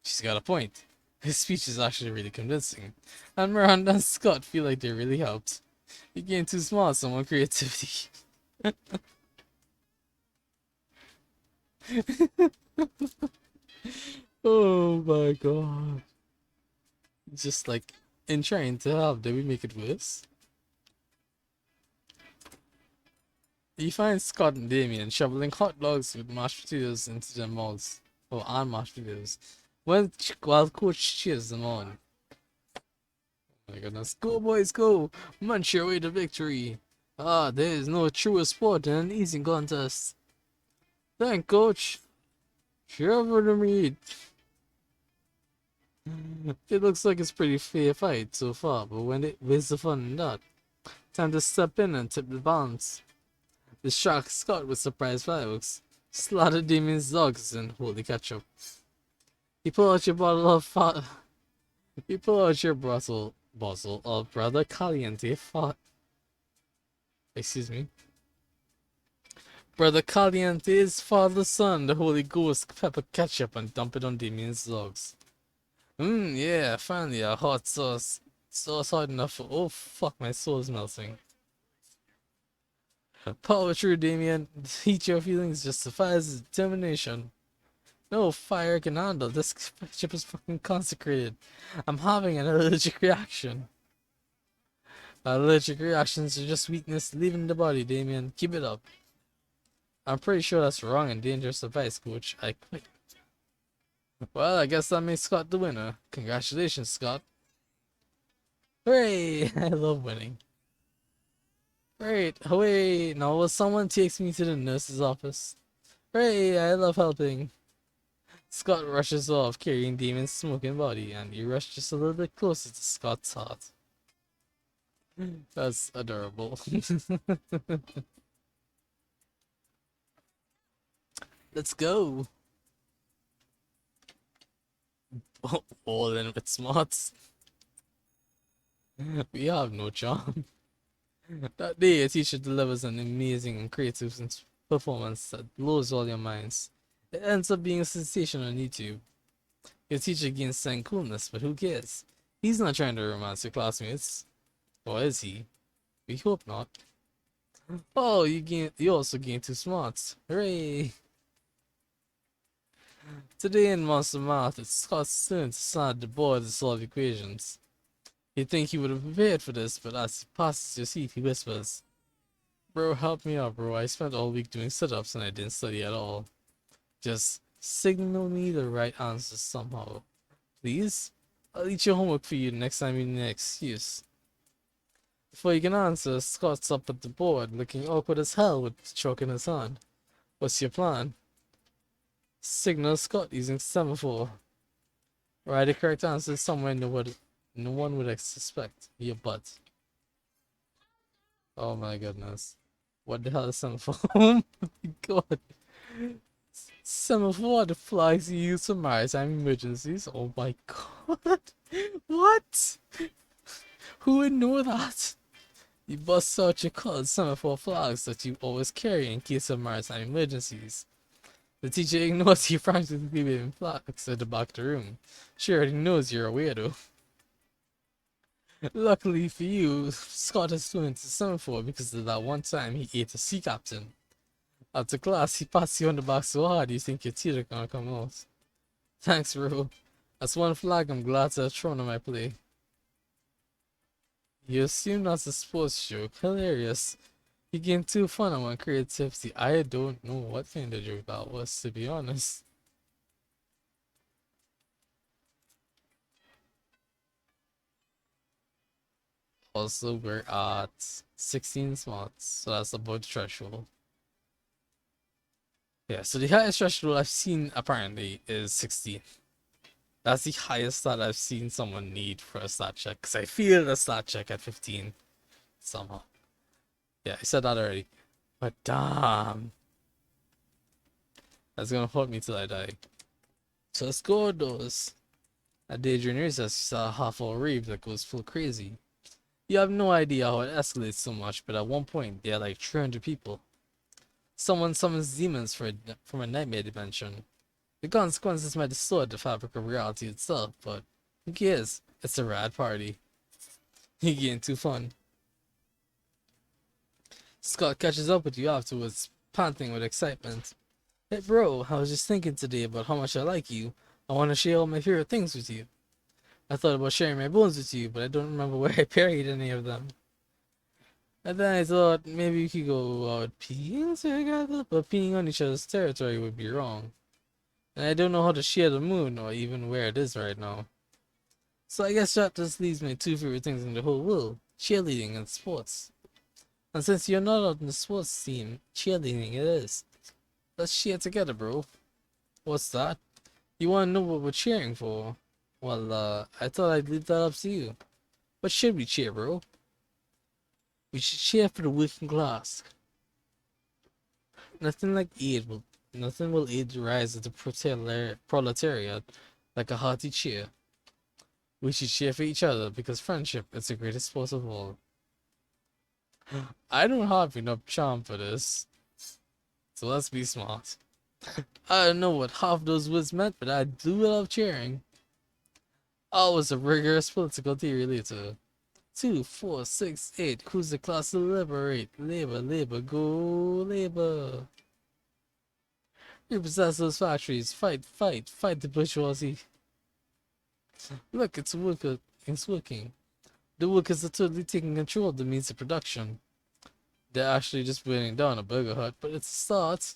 She's got a point. His speech is actually really convincing. And Miranda and Scott feel like they really helped. You gain too smart someone creativity. Oh my god. Just like in trying to help, did we make it worse? You find Scott and Damien shoveling hot dogs with mashed potatoes into their mouths. Oh, and mashed potatoes. While Coach cheers them on. Oh my goodness. Go, boys, go! Munch your way to victory! Ah, there is no truer sport than an eating contest. Thank Coach. Cheer for the meat. It looks like it's pretty fair fight so far, but where's the fun in that? Time to step in and tip the balance. The shark Scott with surprise fireworks. Slaughter Damien's dogs and holy ketchup. You pull out your bottle of You pull out your bottle of Brother Caliente excuse me. Brother Caliente's Father Son, the Holy Ghost pepper ketchup and dump it on Damien's dogs. Yeah, finally a hot sauce. Sauce hot enough for oh fuck, my soul is melting. Power through, Damien. Heat your feelings justifies determination. No fire can handle. This ship is fucking consecrated. I'm having an allergic reaction. Allergic reactions are just weakness leaving the body, Damien. Keep it up. I'm pretty sure that's wrong and dangerous advice, Coach. I quit. Well, I guess that makes Scott the winner. Congratulations, Scott. Hooray! I love winning. Great. Hooray! Now will someone takes me to the nurse's office? Hooray! I love helping. Scott rushes off, carrying Damon's smoking body, and you rush just a little bit closer to Scott's heart. That's adorable. Let's go. All in with smarts. We have no charm. That day, a teacher delivers an amazing and creative performance that blows all your minds. It ends up being a sensation on YouTube. Your teacher gains some coolness, but who cares? He's not trying to romance your classmates. Or is he? We hope not. Oh, you also gain two smarts. Hooray! Today in Monster Math, it's Scott's turn to side the board to solve equations. You'd think he would have prepared for this, but as he passes your seat, he whispers, Bro, help me out, bro. I spent all week doing sit-ups and I didn't study at all. Just signal me the right answer somehow. Please? I'll eat your homework for you next time you need an excuse. Before you can answer, Scott's up at the board, looking awkward as hell with chalk in his hand. What's your plan? Signal Scott using semaphore. Write the correct answer somewhere no one would suspect. Your butt. Oh my goodness. What the hell is semaphore? Oh my god. Semaphore, the flags you use for maritime emergencies. Oh my god. What? Who would know that? You bust out your colored semaphore flags that you always carry in case of maritime emergencies. The teacher ignores you frantically waving flags at the back of the room. She already knows you're a weirdo. Luckily for you, Scott has fluent to semaphore because of that one time he ate a sea captain. After class, he pats you on the back so hard you think your teeth are gonna come out. Thanks, bro. That's one flag I'm glad to have thrown on my play. You assume that's a sports joke. Hilarious. You gained too fun on my creativity. I don't know what kind of joke that was, to be honest. Also, we're at 16 spots, so that's about the threshold. Yeah, so the highest threshold I've seen apparently is 16. That's the highest that I've seen someone need for a stat check, because I feel a stat check at 15 somehow. Yeah, I said that already. But damn, that's gonna haunt me till I die. So let's go with those. At Daydream Recess, you saw a half-hour rave that goes full crazy. You have no idea how it escalates so much, but at one point, there are like 300 people. Someone summons demons from a nightmare dimension. The consequences might distort the fabric of reality itself, but who cares? It's a rad party. You getting too fun. Scott catches up with you afterwards, panting with excitement. Hey bro, I was just thinking today about how much I like you. I want to share all my favorite things with you. I thought about sharing my bones with you, but I don't remember where I buried any of them. And then I thought maybe we could go out peeing together, but peeing on each other's territory would be wrong. And I don't know how to share the moon or even where it is right now. So I guess that just leaves my two favorite things in the whole world, cheerleading and sports. And since you're not on the sports team, cheerleading it is. Let's cheer together, bro. What's that? You wanna know what we're cheering for? Well, I thought I'd leave that up to you. What should we cheer, bro? We should cheer for the working class. Nothing like aid will, Nothing will aid the rise of the proletariat like a hearty cheer. We should cheer for each other because friendship is the greatest force of all. I don't have enough charm for this, so let's be smart. I don't know what half those words meant, but I do love cheering. I was a rigorous political theory later. 2, 4, 6, 8. Who's the class to liberate? Labor, labor, go labor. Repossess those factories. Fight, fight, fight the bourgeoisie. Look, it's working. The workers are totally taking control of the means of production. They're actually just burning down a burger hut, but it's a start.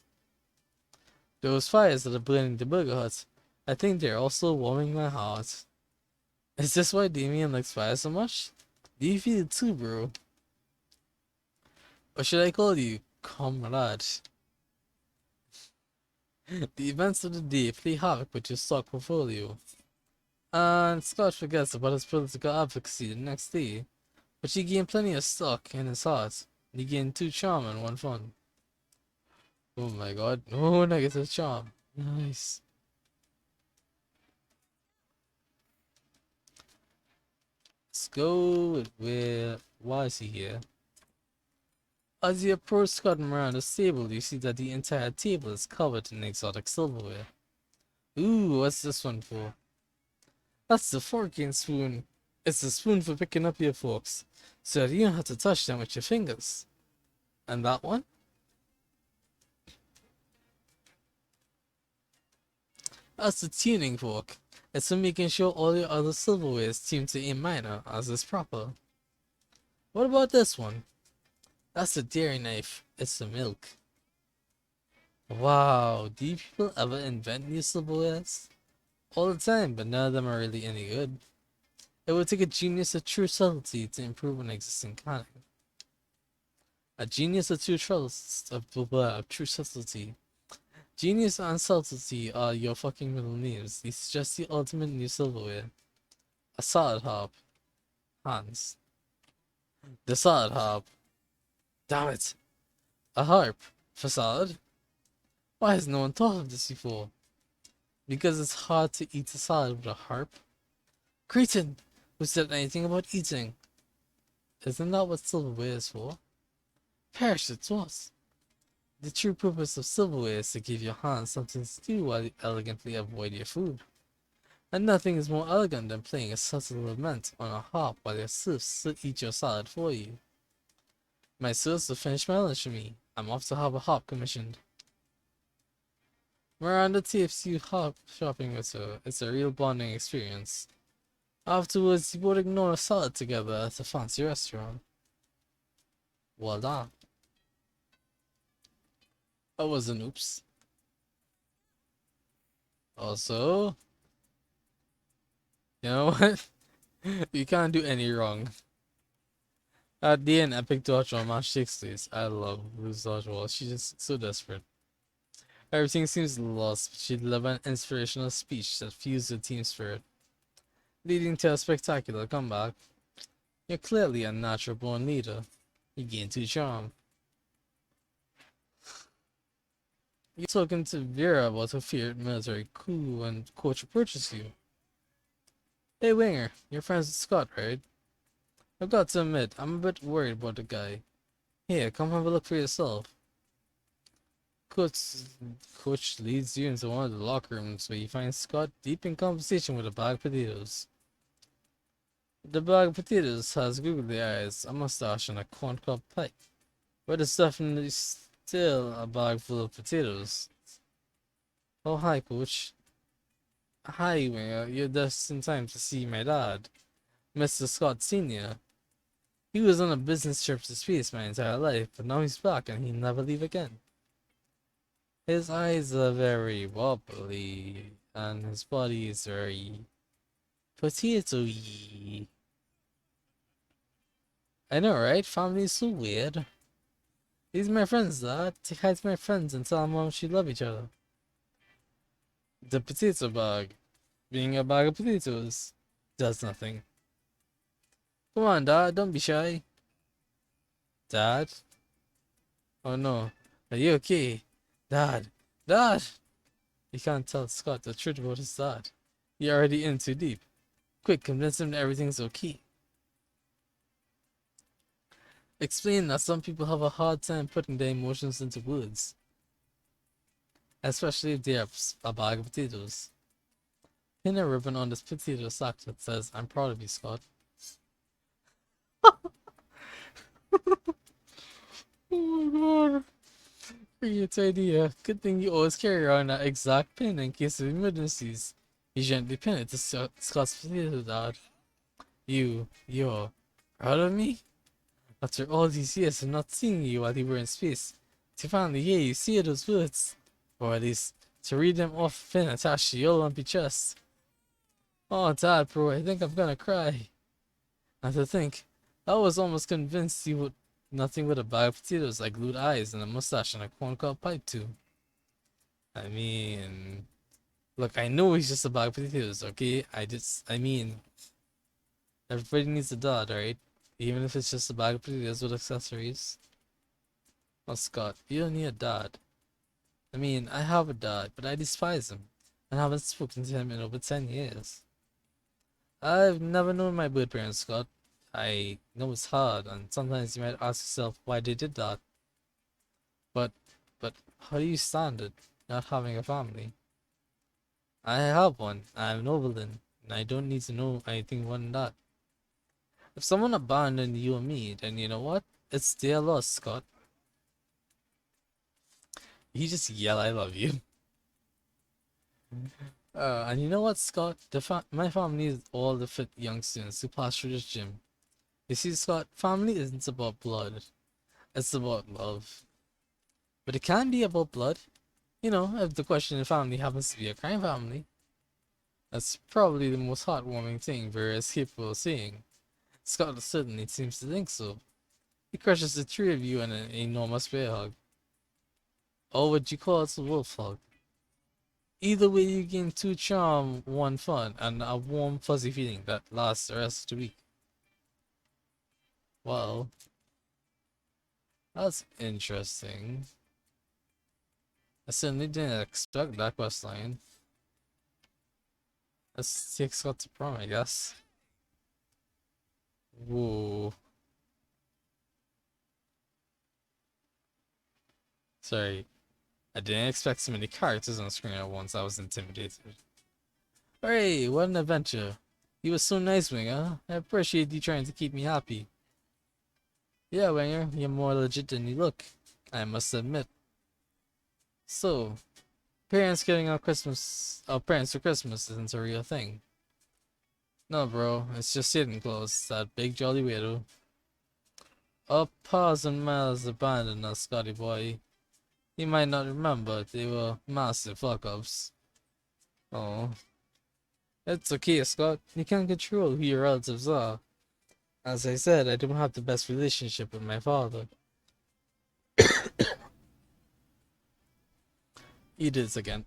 Those fires that are burning the burger huts, I think they're also warming my heart. Is this why Damien likes fire so much? Do you feel it too, bro? Or should I call you comrade? The events of the day play havoc with your stock portfolio. And Scott forgets about his political advocacy the next day, but you gain plenty of stock in his heart. You gain 2 charm and 1 fun. Oh my god, no negative charm. Nice. Let's go with where. Why is he here? As you approach Scott and around the table, you see that the entire table is covered in exotic silverware. Ooh, what's this one for? That's the fork and spoon. It's the spoon for picking up your forks, so that you don't have to touch them with your fingers. And that one? That's the tuning fork. It's for making sure all your other silverware is tuned to A minor as is proper. What about this one? That's the dairy knife. It's the milk. Wow, do you people ever invent new silverwares? All the time, but none of them are really any good. It would take a genius of true subtlety to improve an existing kind. A genius of true subtlety. Genius and subtlety are your fucking middle names. It's just the ultimate new silverware. A solid harp. Hans. The solid harp. Damn it. A harp. Facade? Why has no one thought of this before? Because it's hard to eat a salad with a harp? Cretin! Who said anything about eating? Isn't that what silverware is for? Perish it was. The true purpose of silverware is to give your hands something to do while you elegantly avoid your food. And nothing is more elegant than playing a subtle lament on a harp while your serfs eat your salad for you. My serfs will finish my lunch for me. I'm off to have a harp commissioned. Miranda takes you hop shopping with her. It's a real bonding experience. Afterwards, you both ignore a salad together at a fancy restaurant. Well done. That was an oops. Also, you know what? You can't do any wrong. At the end, I picked Dodgeball match 60s. I love Lose Dodgeball. She's just so desperate. Everything seems lost, but she delivered an inspirational speech that fused the team spirit, leading to a spectacular comeback. You're clearly a natural born leader. You gain 2 charm. You're talking to Vera about her feared military coup when Coach approaches you. Hey Winger, you're friends with Scott, right? I've got to admit, I'm a bit worried about the guy. Here, come have a look for yourself. Coach, Coach leads you into one of the locker rooms where you find Scott deep in conversation with a bag of potatoes. The bag of potatoes has googly eyes, a mustache, and a corncob pipe. But it's definitely still a bag full of potatoes. Oh, hi, Coach. Hi, Winger. You're just in time to see my dad, Mr. Scott Sr. He was on a business trip to space my entire life, but now he's back and he'll never leave again. His eyes are very wobbly, and his body is very potato-y. I know, right? Family is so weird. These are my friends, Dad. Say hi to my friends and tell them how much you love each other. The potato bag, being a bag of potatoes, does nothing. Come on, Dad, don't be shy. Dad? Oh no. Are you okay? Dad! Dad! You can't tell Scott the truth about his dad. You're already in too deep. Quick, convince him that everything's okay. Explain that some people have a hard time putting their emotions into words, especially if they are a bag of potatoes. Pin a ribbon on this potato sack that says, I'm proud of you, Scott. Oh my god. Great idea. Good thing you always carry around that exact pin in case of emergencies. You gently pin it to Scott's potato, Dad. You're proud of me? After all these years of not seeing you while you were in space, to finally hear you say those words, or at least to read them off a pin attached to your lumpy chest. Oh, Dad, bro, I think I'm gonna cry. And to think, I was almost convinced you would nothing but a bag of potatoes like glued eyes and a mustache and a corncob pipe too. I mean, look, I know he's just a bag of potatoes, okay? I mean, everybody needs a dad, right? Even if it's just a bag of potatoes with accessories. Oh, Scott, you don't need a dad. I mean, I have a dad, but I despise him, and haven't spoken to him in over 10 years. I've never known my birth parents, Scott. I know it's hard, and sometimes you might ask yourself why they did that. But, but, how do you stand it, not having a family? I have one. I'm Novelin, and I don't need to know anything more than that. If someone abandoned you and me, then you know what? It's their loss, Scott. You just yell, I love you. And you know what, Scott? My family is all the fit young students who pass through this gym. You see, Scott, family isn't about blood. It's about love. But it can be about blood. You know, if the questioning family happens to be a crime family. That's probably the most heartwarming thing Vera is capable of saying. Scott certainly seems to think so. He crushes the three of you in an enormous bear hug. Or would you call it a wolf hug? Either way, you gain 2 charm, 1 fun, and a warm, fuzzy feeling that lasts the rest of the week. Well, that's interesting. I certainly didn't expect that quest line. Let's take Scott to prom, I guess. Whoa. Sorry. I didn't expect so many characters on screen at once. I was intimidated. Hooray, what an adventure. You were so nice, Winger. I appreciate you trying to keep me happy. Yeah, Winger, you're more legit than you look, I must admit. So, Parents getting parents for Christmas isn't a real thing. No, bro, it's just Satan Claus, that big jolly weirdo. Up paws and miles abandoned us, Scotty boy. He might not remember they were massive fuck ups. Oh, it's okay, Scott. You can't control who your relatives are. As I said, I don't have the best relationship with my father. You did this again.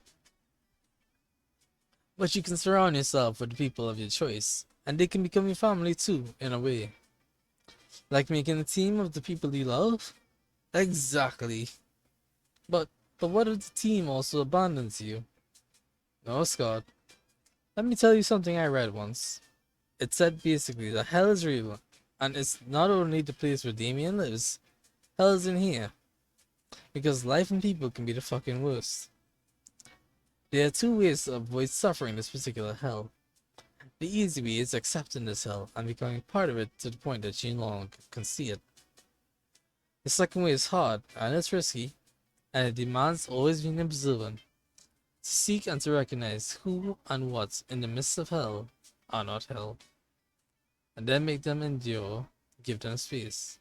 But you can surround yourself with the people of your choice, and they can become your family too, in a way. Like making a team of the people you love? Exactly. But but what if the team also abandons you? No, Scott. Let me tell you something I read once. It said basically that hell is real, and it's not only the place where Damien lives. Hell is in here. Because life and people can be the fucking worst. There are two ways to avoid suffering this particular hell. The easy way is accepting this hell and becoming part of it to the point that you no longer can see it. The second way is hard and it's risky, and it demands always being observant, to seek and to recognize who and what in the midst of hell are not hell, and then make them endure, give them space.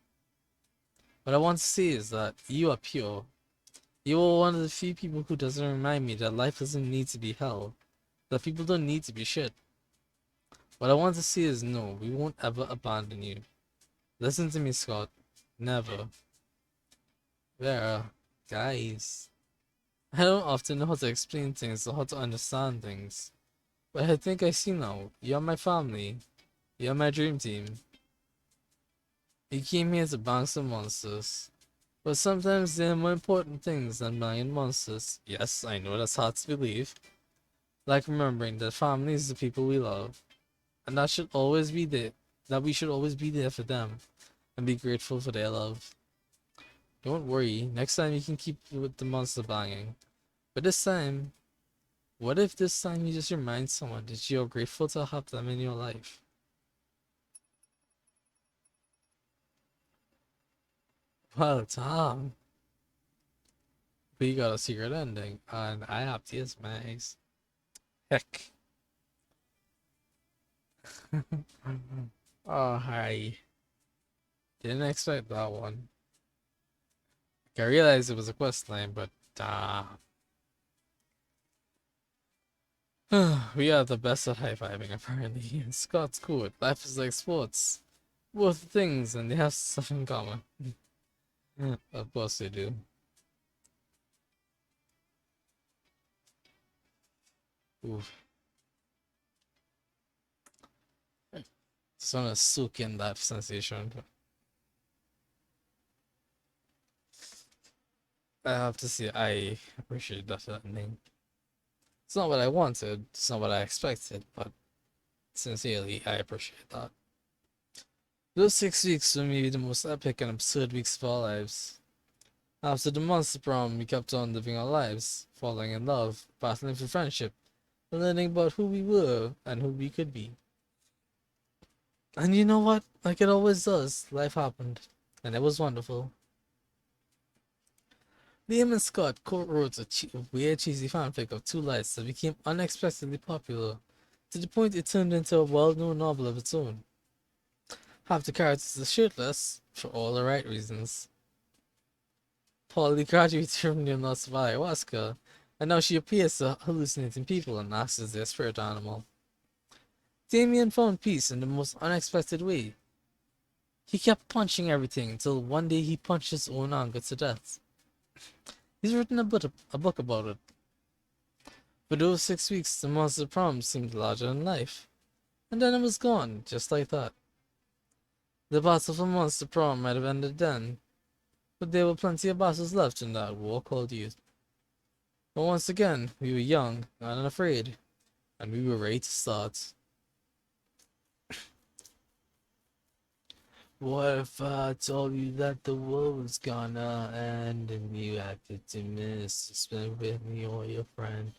What I want to say is that you are pure. You are one of the few people who doesn't remind me that life doesn't need to be hell, that people don't need to be shit. What I want to say is no, we won't ever abandon you. Listen to me, Scott. Never. There, guys. I don't often know how to explain things or how to understand things, but I think I see now. You're my family. You're my dream team. You came here to bang some monsters. But sometimes there are more important things than banging monsters. Yes, I know that's hard to believe. Like remembering that family is the people we love, and that we should always be there for them, and be grateful for their love. Don't worry, next time you can keep with the monster banging. But this time, what if this time you just remind someone that you're grateful to have them in your life? Well, Tom, we got a secret ending, and I have tears in my eyes. Heck. Oh, hi. Didn't expect that one. I realized it was a quest line, but we are the best at high fiving, apparently. Scott's good. Life is like sports. Both things, and they have stuff in common. Of course they do. Oof. Just wanna soak in that sensation. I have to say, I appreciate that ending. It's not what I wanted, it's not what I expected, but sincerely, I appreciate that. Those 6 weeks were maybe the most epic and absurd weeks of our lives. After the monster prom, we kept on living our lives, falling in love, battling for friendship, and learning about who we were and who we could be. And you know what? Like it always does, life happened, and it was wonderful. Liam and Scott co-wrote a weird, cheesy fanfic of two lights that became unexpectedly popular, to the point it turned into a well-known novel of its own. Half the characters are shirtless, for all the right reasons. Polly graduated from the University of Ayahuasca, and now she appears to hallucinating people and acts as their spirit animal. Damien found peace in the most unexpected way. He kept punching everything until one day he punched his own anger to death. He's written a book about it. For those 6 weeks, the monster prom seemed larger than life, and then it was gone, just like that. The battle for Monster Prom might have ended then, but there were plenty of battles left in that war called youth. But once again, we were young and unafraid, and we were ready to start. What if I told you that the world was gonna end and you acted to miss to spend with me or your friend?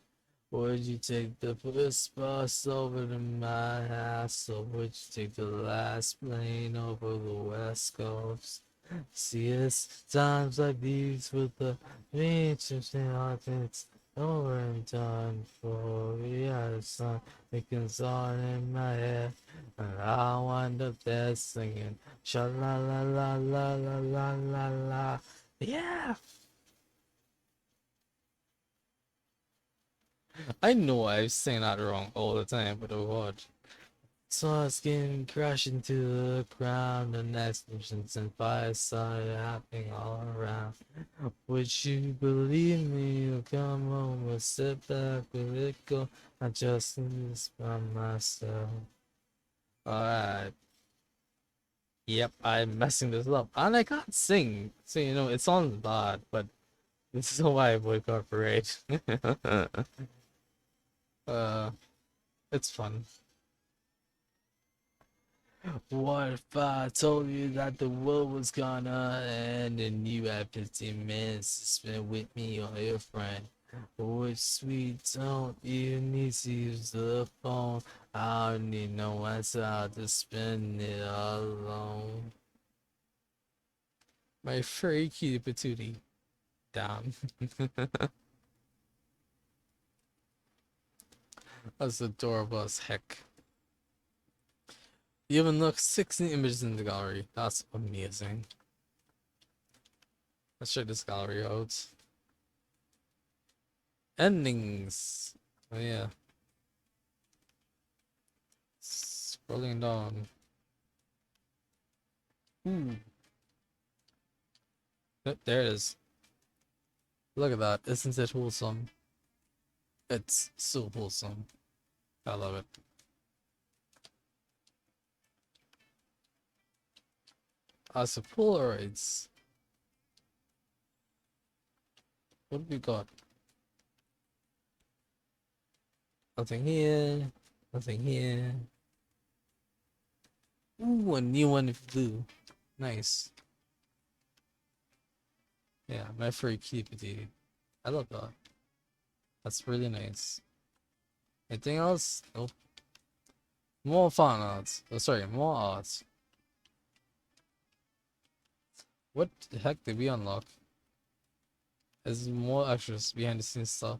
Would you take the first bus over to my house, or would you take the last plane over the West Coast? See, it's times like these with the reaches and hearts over and done for. Yeah, the sun making on in my head, and I wind up there singing sha la la la la la la la la. Yeah, I know I sing that wrong all the time, but oh god. Saw skin crash into the ground, and explosions and fire started happening all around. Would you believe me? You'll come home, we'll sit back, we'll let go. I just need this by myself. Alright. Yep, I'm messing this up. And I can't sing. So, you know, it sounds bad, but this is why I boycott parade. uh, it's fun. What if I told you that the world was gonna end and you had 15 minutes to spend with me or your friend? Which sweet don't you need to use the phone? I don't need no answer, I'll just spend it all alone. My furry cutie patootie. Damn. That's adorable as heck. You even look 16 images in the gallery. That's amazing. Let's check this gallery out. Endings. Oh yeah. Scrolling down. Ooh. There it is. Look at that. Isn't it wholesome? It's so wholesome. I love it. As for Polaroids, what have we got? Nothing here. Nothing here. Ooh, a new one of blue. Nice. Yeah, my furry cutie. I love that. That's really nice. Anything else? Nope. More fan arts. Oh, sorry, more arts. What the heck did we unlock? There's more extras behind the scenes stuff.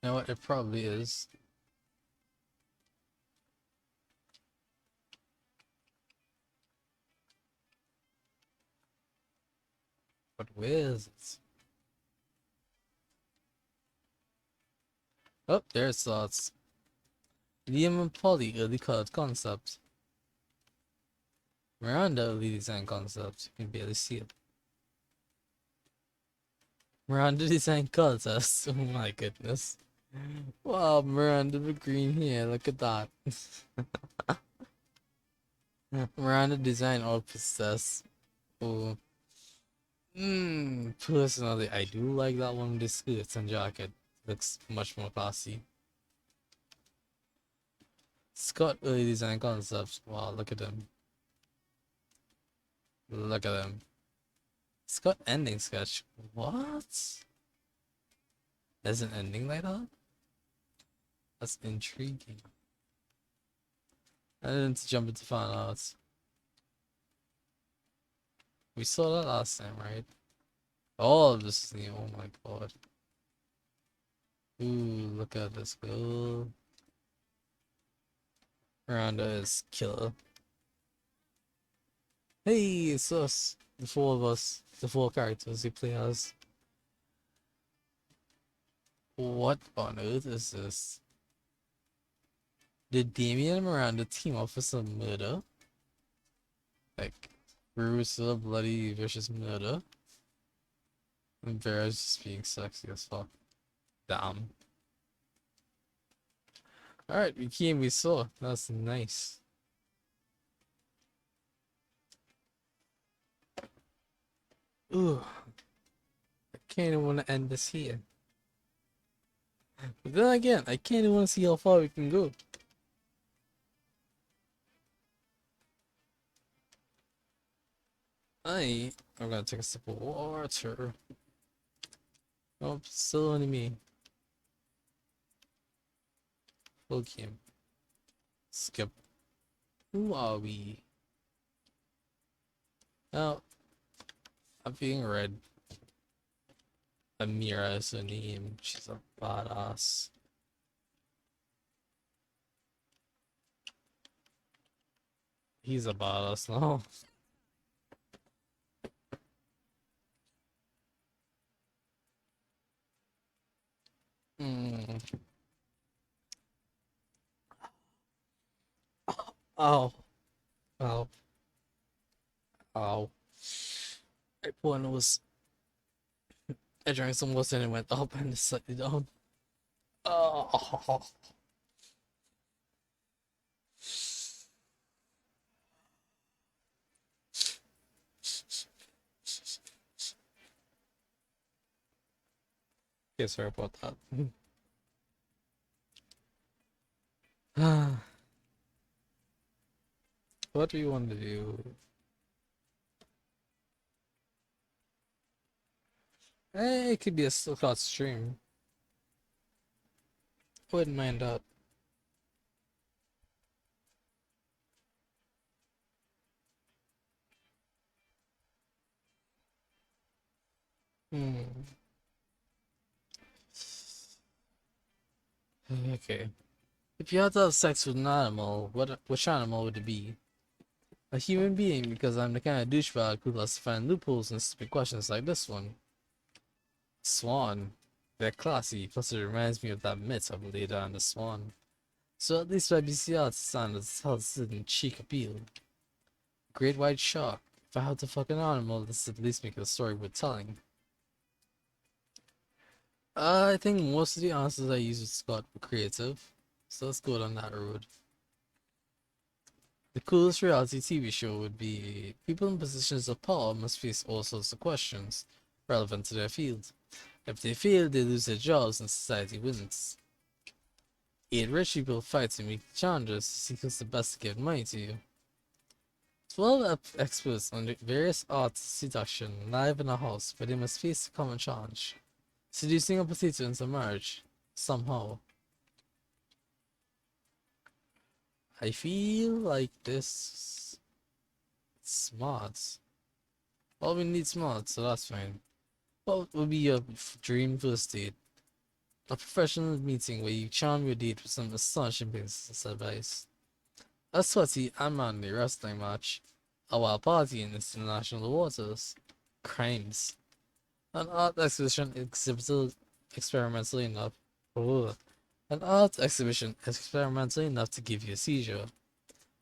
You know what? It probably is. But where is it? Oh, there's thoughts. Liam and Polly early colored concept. Miranda early design concept. You can barely see it. Miranda design contest. Oh my goodness. Wow, Miranda the green here. Look at that. Miranda design all possess. Oh. Personally, I do like that one with the skirts and jacket. Looks much more classy. Scott early design concepts. Wow, look at them. Look at them. Scott ending sketch. What? There's an ending like that? That's intriguing. I didn't jump into fan arts. We saw that last time, right? All of this is new. Oh my god. Ooh, look at this girl. Miranda is killer. Hey, it's us. The four of us. The four characters we play as. What on earth is this? Did Damien and Miranda team up for some murder? Like, gruesome, bloody, vicious murder? And Vera's just being sexy as fuck. Damn. Alright, we came, we saw. That's nice. Ooh. I can't even want to end this here. But then again, I can't even want to see how far we can go. I'm gonna take a sip of water. Oh, still only me. Full game. Skip. Who are we? Oh, I'm being red. Amira is her name. She's a badass. He's a badass now. Mm. Oh, oh, oh. My point was, I drank some water and it went up and it's slightly down. Oh. Yeah, sorry about that. What do you want to do? It could be a still cloud stream. Wouldn't mind that. Hmm. Okay. If you had to have sex with an animal, which animal would it be? A human being, because I'm the kind of douchebag who loves to find loopholes in stupid questions like this one. Swan. They're classy, plus it reminds me of that myth of Leda and the Swan. So at least my BCR standards has hidden cheek appeal. Great white shark. If I had to fuck an animal, this at least make the story worth telling. I think most of the answers I used with Scott were creative, so let's go down that road. The coolest reality TV show would be people in positions of power must face all sorts of questions relevant to their field. If they fail, they lose their jobs and society wins. 8 rich people fight to meet challenges to see who's the best to give money to you. 12 experts on various arts of seduction live in a house where they must face a common challenge. Seducing a potato into marriage. Somehow. I feel like this smart. Well, we need smart, so that's fine. What would be your dream first date? A professional meeting where you charm your date with some astonishing business advice. A sweaty and manly wrestling match. A wild party in international waters. Crimes. An art exhibition exhibited experimentally enough. Oh, an art exhibition experimentally enough to give you a seizure.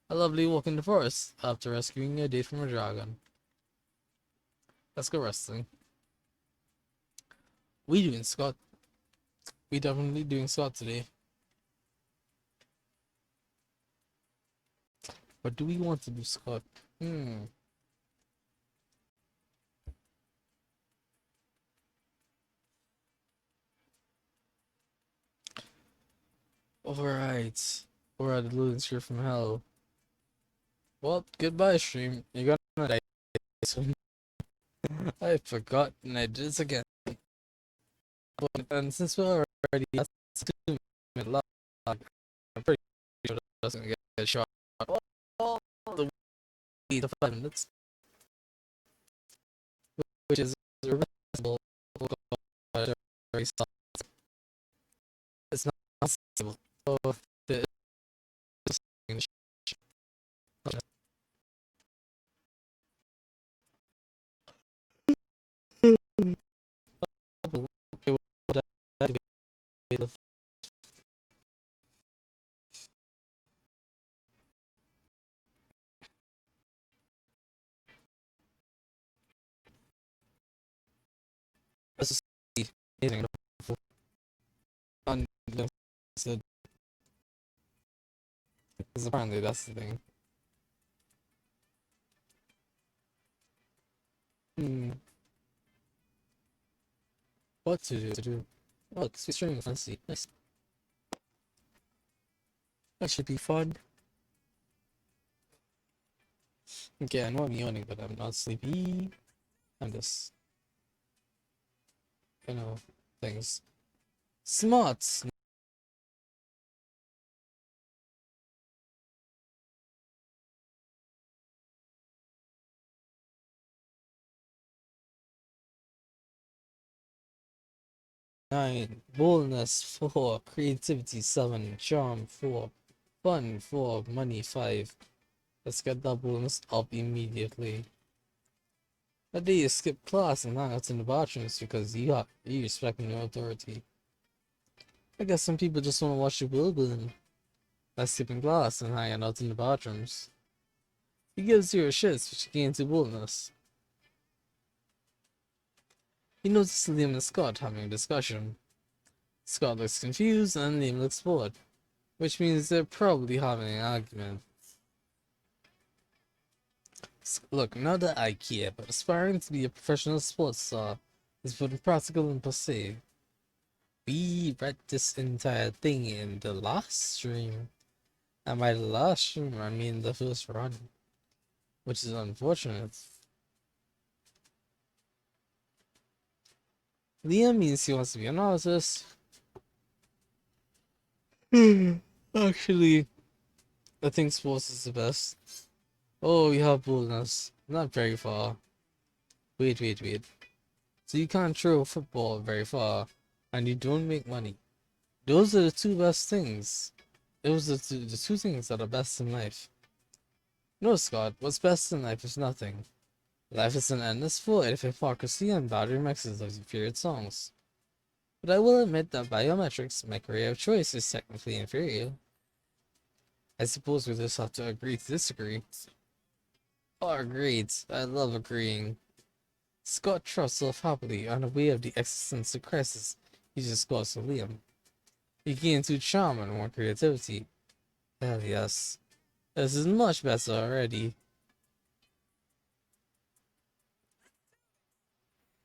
A lovely walk in the forest after rescuing your date from a dragon. Let's go wrestling. We doing Scott. We definitely doing Scott today. But do we want to do Scott? Hmm. Alright. We're at the Luden's here from hell. Well, goodbye, stream. You're gonna die soon. I forgot and I did it again. But, and since we're already at 2 minute log, I'm pretty sure it doesn't get shot all the way to 5 minutes, which is reversible. Very soft. It's not stable. So the this is amazing. Unlisted. Because apparently that's the thing. Hmm. What to do? Oh, it's extremely fancy. Nice. That should be fun. Okay, I know I'm yawning, but I'm not sleepy. I'm just, things. Smart. 9. Boldness 4. Creativity 7. Charm 4. Fun 4. Money 5. Let's get that boldness up immediately. That day you skip class and hang out in the bathrooms because you respect your authority. I guess some people just want to watch you building by skipping class and hanging out in the bathrooms. He gives you a shit, which gains you boldness. He notices Liam and Scott having a discussion. Scott looks confused and Liam looks bored, which means they're probably having an argument. Look, not that I care, but aspiring to be a professional sports star is both practical and passe. We read this entire thing in the last stream, and by the last stream, I mean the first run, which is unfortunate. Liam means he wants to be an artist. Actually, I think sports is the best. Oh, you have boldness. Not very far. Wait. So you can't throw a football very far, and you don't make money. Those are the two best things. Those are the two things that are best in life. No, Scott, what's best in life is nothing. Life is an endless void of hypocrisy and bad remixes of your favorite songs. But I will admit that biometrics, my career of choice, is technically inferior. I suppose we just have to agree to disagree. Oh, great. I love agreeing. Scott trusts self-happily unaware of the existential crisis he just caused to Liam. He gained 2 charm and 1 creativity. Hell yes. This is much better already.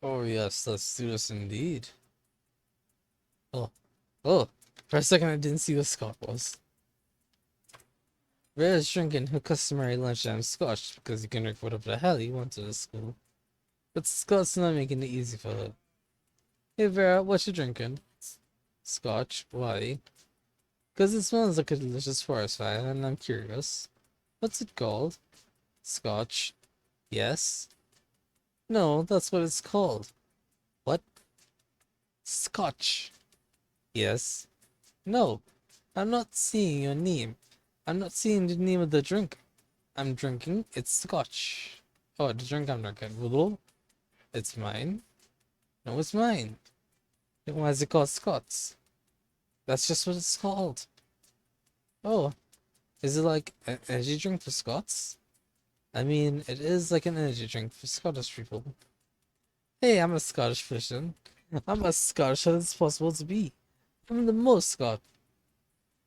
Oh yes, let's do this indeed. Oh, for a second I didn't see what Scott was. Red is drinking her customary lunchtime scotch because he can drink whatever the hell he wants at school. But Scott's not making it easy for her. Hey Vera, what you drinking? Scotch. Why? Because it smells like a delicious forest fire and I'm curious. What's it called? Scotch. Yes? No, that's what it's called. What? Scotch. Yes. No. I'm not seeing your name. I'm not seeing the name of the drink. I'm drinking. It's Scotch. Oh, the drink I'm drinking. Well, it's mine. No, it's mine. Then why is it called Scots? That's just what it's called. Oh, is it like an energy drink for Scots? I mean, it is like an energy drink for Scottish people. Hey, I'm a Scottish person. I'm as Scottish as it's possible to be. I'm the most Scot.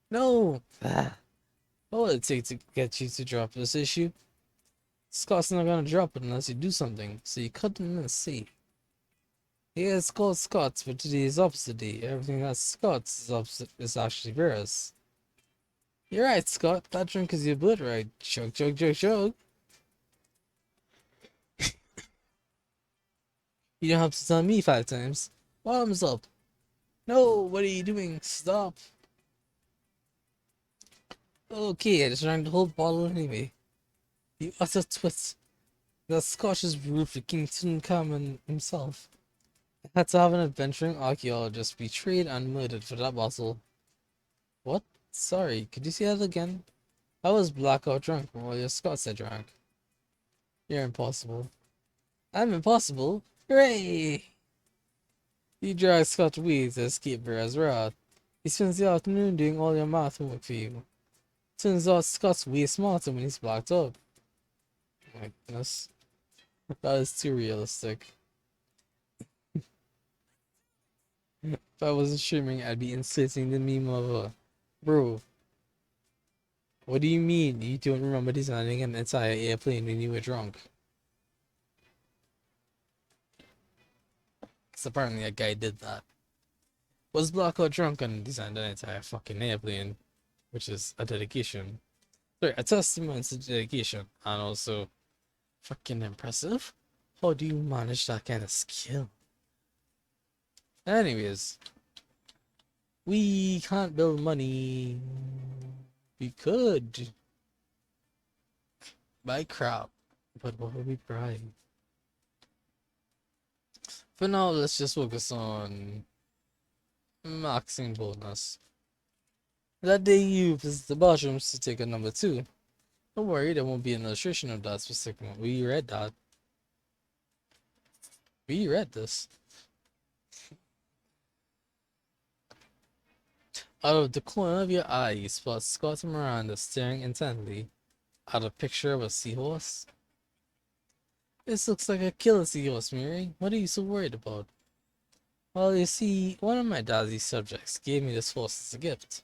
No! What will it take to get you to drop this issue? Scott's not gonna drop it unless you do something, so you cut them and see. Yeah, it's called Scots, but today is opposite day. Everything that's Scots is opposite is actually Vera's. You're right, Scott. That drink is your blood, right? Chug. You don't have to tell me 5 times. Bottoms up. No, what are you doing? Stop. Okay, I just drank the whole bottle anyway. You utter twit. That Scotch is brewed for King Tutankhamun himself. I had to have an adventuring archaeologist betrayed and murdered for that bottle. What? Sorry, could you say that again? I was blackout drunk when all your Scots I drank. You're impossible. I'm impossible? Hooray! You drag Scott away to escape Vera's wrath. He spends the afternoon doing all your math homework for you. Turns out Scott's way smarter when he's blacked up. Oh my goodness. That is too realistic. If I wasn't streaming, I'd be inserting the meme of bro, what do you mean you don't remember designing an entire airplane when you were drunk? Because apparently a guy did that. Was blackout drunk and designed an entire fucking airplane, which is a dedication. Sorry, a testament to dedication, and also fucking impressive. How do you manage that kind of skill? Anyways, we can't build money. We could buy crap, but what would we buy? For now, let's just focus on Maxing bonus. That day you visit the bathrooms to take a number two. Don't worry, there won't be an illustration of that specific one. We read that. We read this. Out of the corner of your eye, you spot Scott and Miranda staring intently at a picture of a seahorse. This looks like a killer seahorse, Mary. What are you so worried about? Well, you see, one of my daddy's subjects gave me this horse as a gift.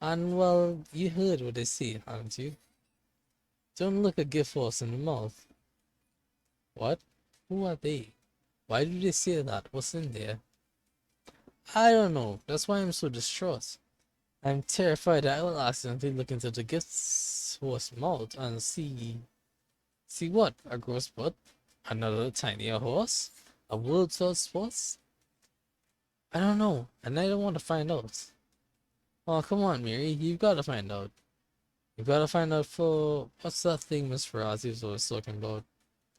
And, well, you heard what they say, haven't you? Don't look a gift horse in the mouth. What? Who are they? Why do they say that? What's in there? I don't know. That's why I'm so distraught. I'm terrified that I will accidentally look into the gift horse mouth and see... See what? A gross butt? Another tinier horse? A world's first horse? I don't know, and I don't want to find out. Oh, come on, Mary, you've got to find out. You've got to find out for... What's that thing Miss Ferrazzi was always talking about?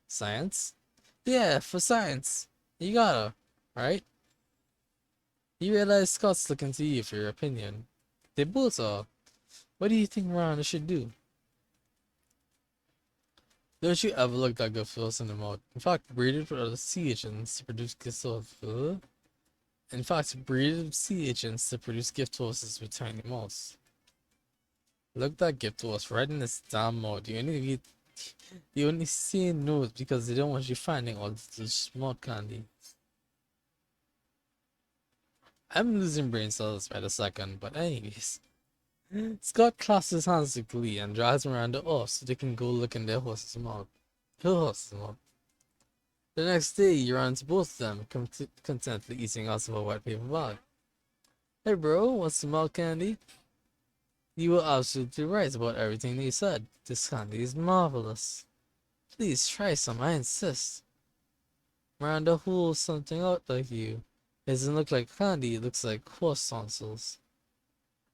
Science? Yeah, for science. You gotta, right? You realize Scott's looking to you for your opinion. They both are. What do you think Miranda should do? Don't you ever look that good for us in the mouth? In fact, breeded with other sea agents to produce gifts of... In fact, breeded sea agents to produce gift horses with tiny mouths. Look that gift horse right in this damn mouth. You only say no because they don't want you finding all this smart candy. I'm losing brain cells by the second, but anyways. Scott clasps his hands to glee and drives Miranda off so they can go look in their horse's mouth. Her horse's mouth. The next day, you run into both of them, contentedly eating out of a white paper bag. Hey bro, what's the milk candy? You were absolutely right about everything they said. This candy is marvelous. Please try some, I insist. Miranda holds something out like you. It doesn't look like candy, it looks like horse tonsils.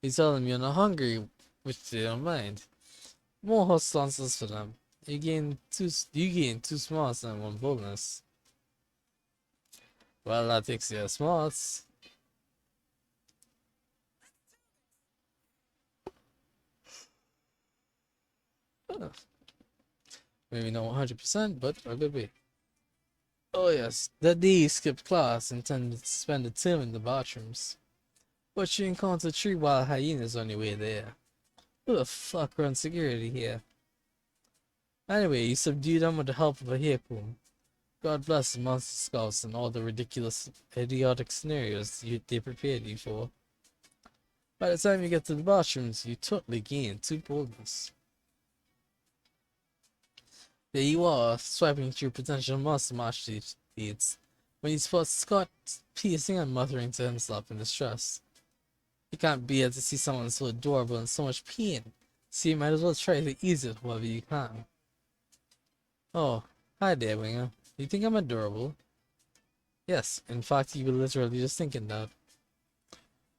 You tell them you're not hungry, which they don't mind. More horse tonsils for them. You gain two smarts and one bonus. Well, that takes your smarts. Oh, maybe not 100%, but a good way. Oh yes, that day you skipped class intended to spend the term in the bathrooms. But you encountered three wild hyenas on your way there. Who the fuck runs security here? Anyway, you subdued them with the help of a hair comb. God bless the monster scouts and all the ridiculous, idiotic scenarios they prepared you for. By the time you get to the bathrooms, you totally gain two boldness. There you are, swiping through potential monster match leads, when you spot Scott pacing and muttering to himself in distress. You can't bear to see someone so adorable in so much pain, so you might as well try to ease it however you can. Oh, hi there, Winger. You think I'm adorable? Yes, in fact, you were literally just thinking that.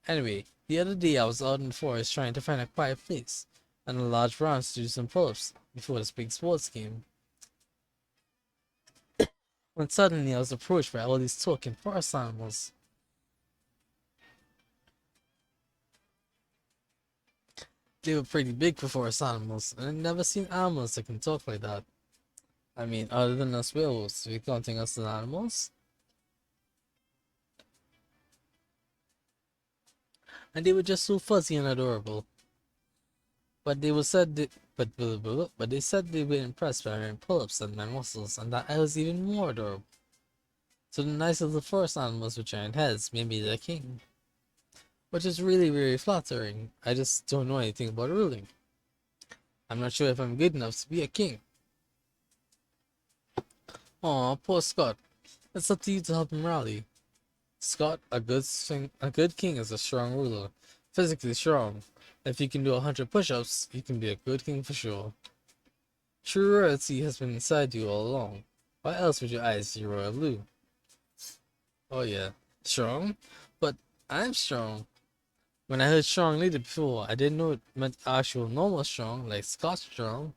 Anyway, the other day I was out in the forest trying to find a quiet place and a large branch to do some pull-ups before this big sports game. When suddenly I was approached by all these talking forest animals. They were pretty big for forest animals, and I've never seen animals that can talk like that. I mean, other than us werewolves, we're counting us as animals. And they were just so fuzzy and adorable. But they were said they, but they said they were impressed by my pull-ups and my muscles, and that I was even more adorable. So the nice little forest animals with giant heads made me their king. Which is really, really flattering. I just don't know anything about ruling. I'm not sure if I'm good enough to be a king. Aw, poor Scott. It's up to you to help him rally. Scott, a good king is a strong ruler. Physically strong. If you can do 100 push-ups, you can be a good king for sure. True royalty has been inside you all along. Why else would your eyes see royal blue? Oh yeah, strong? But I'm strong. When I heard strong leader before, I didn't know it meant actual normal strong, like Scott strong.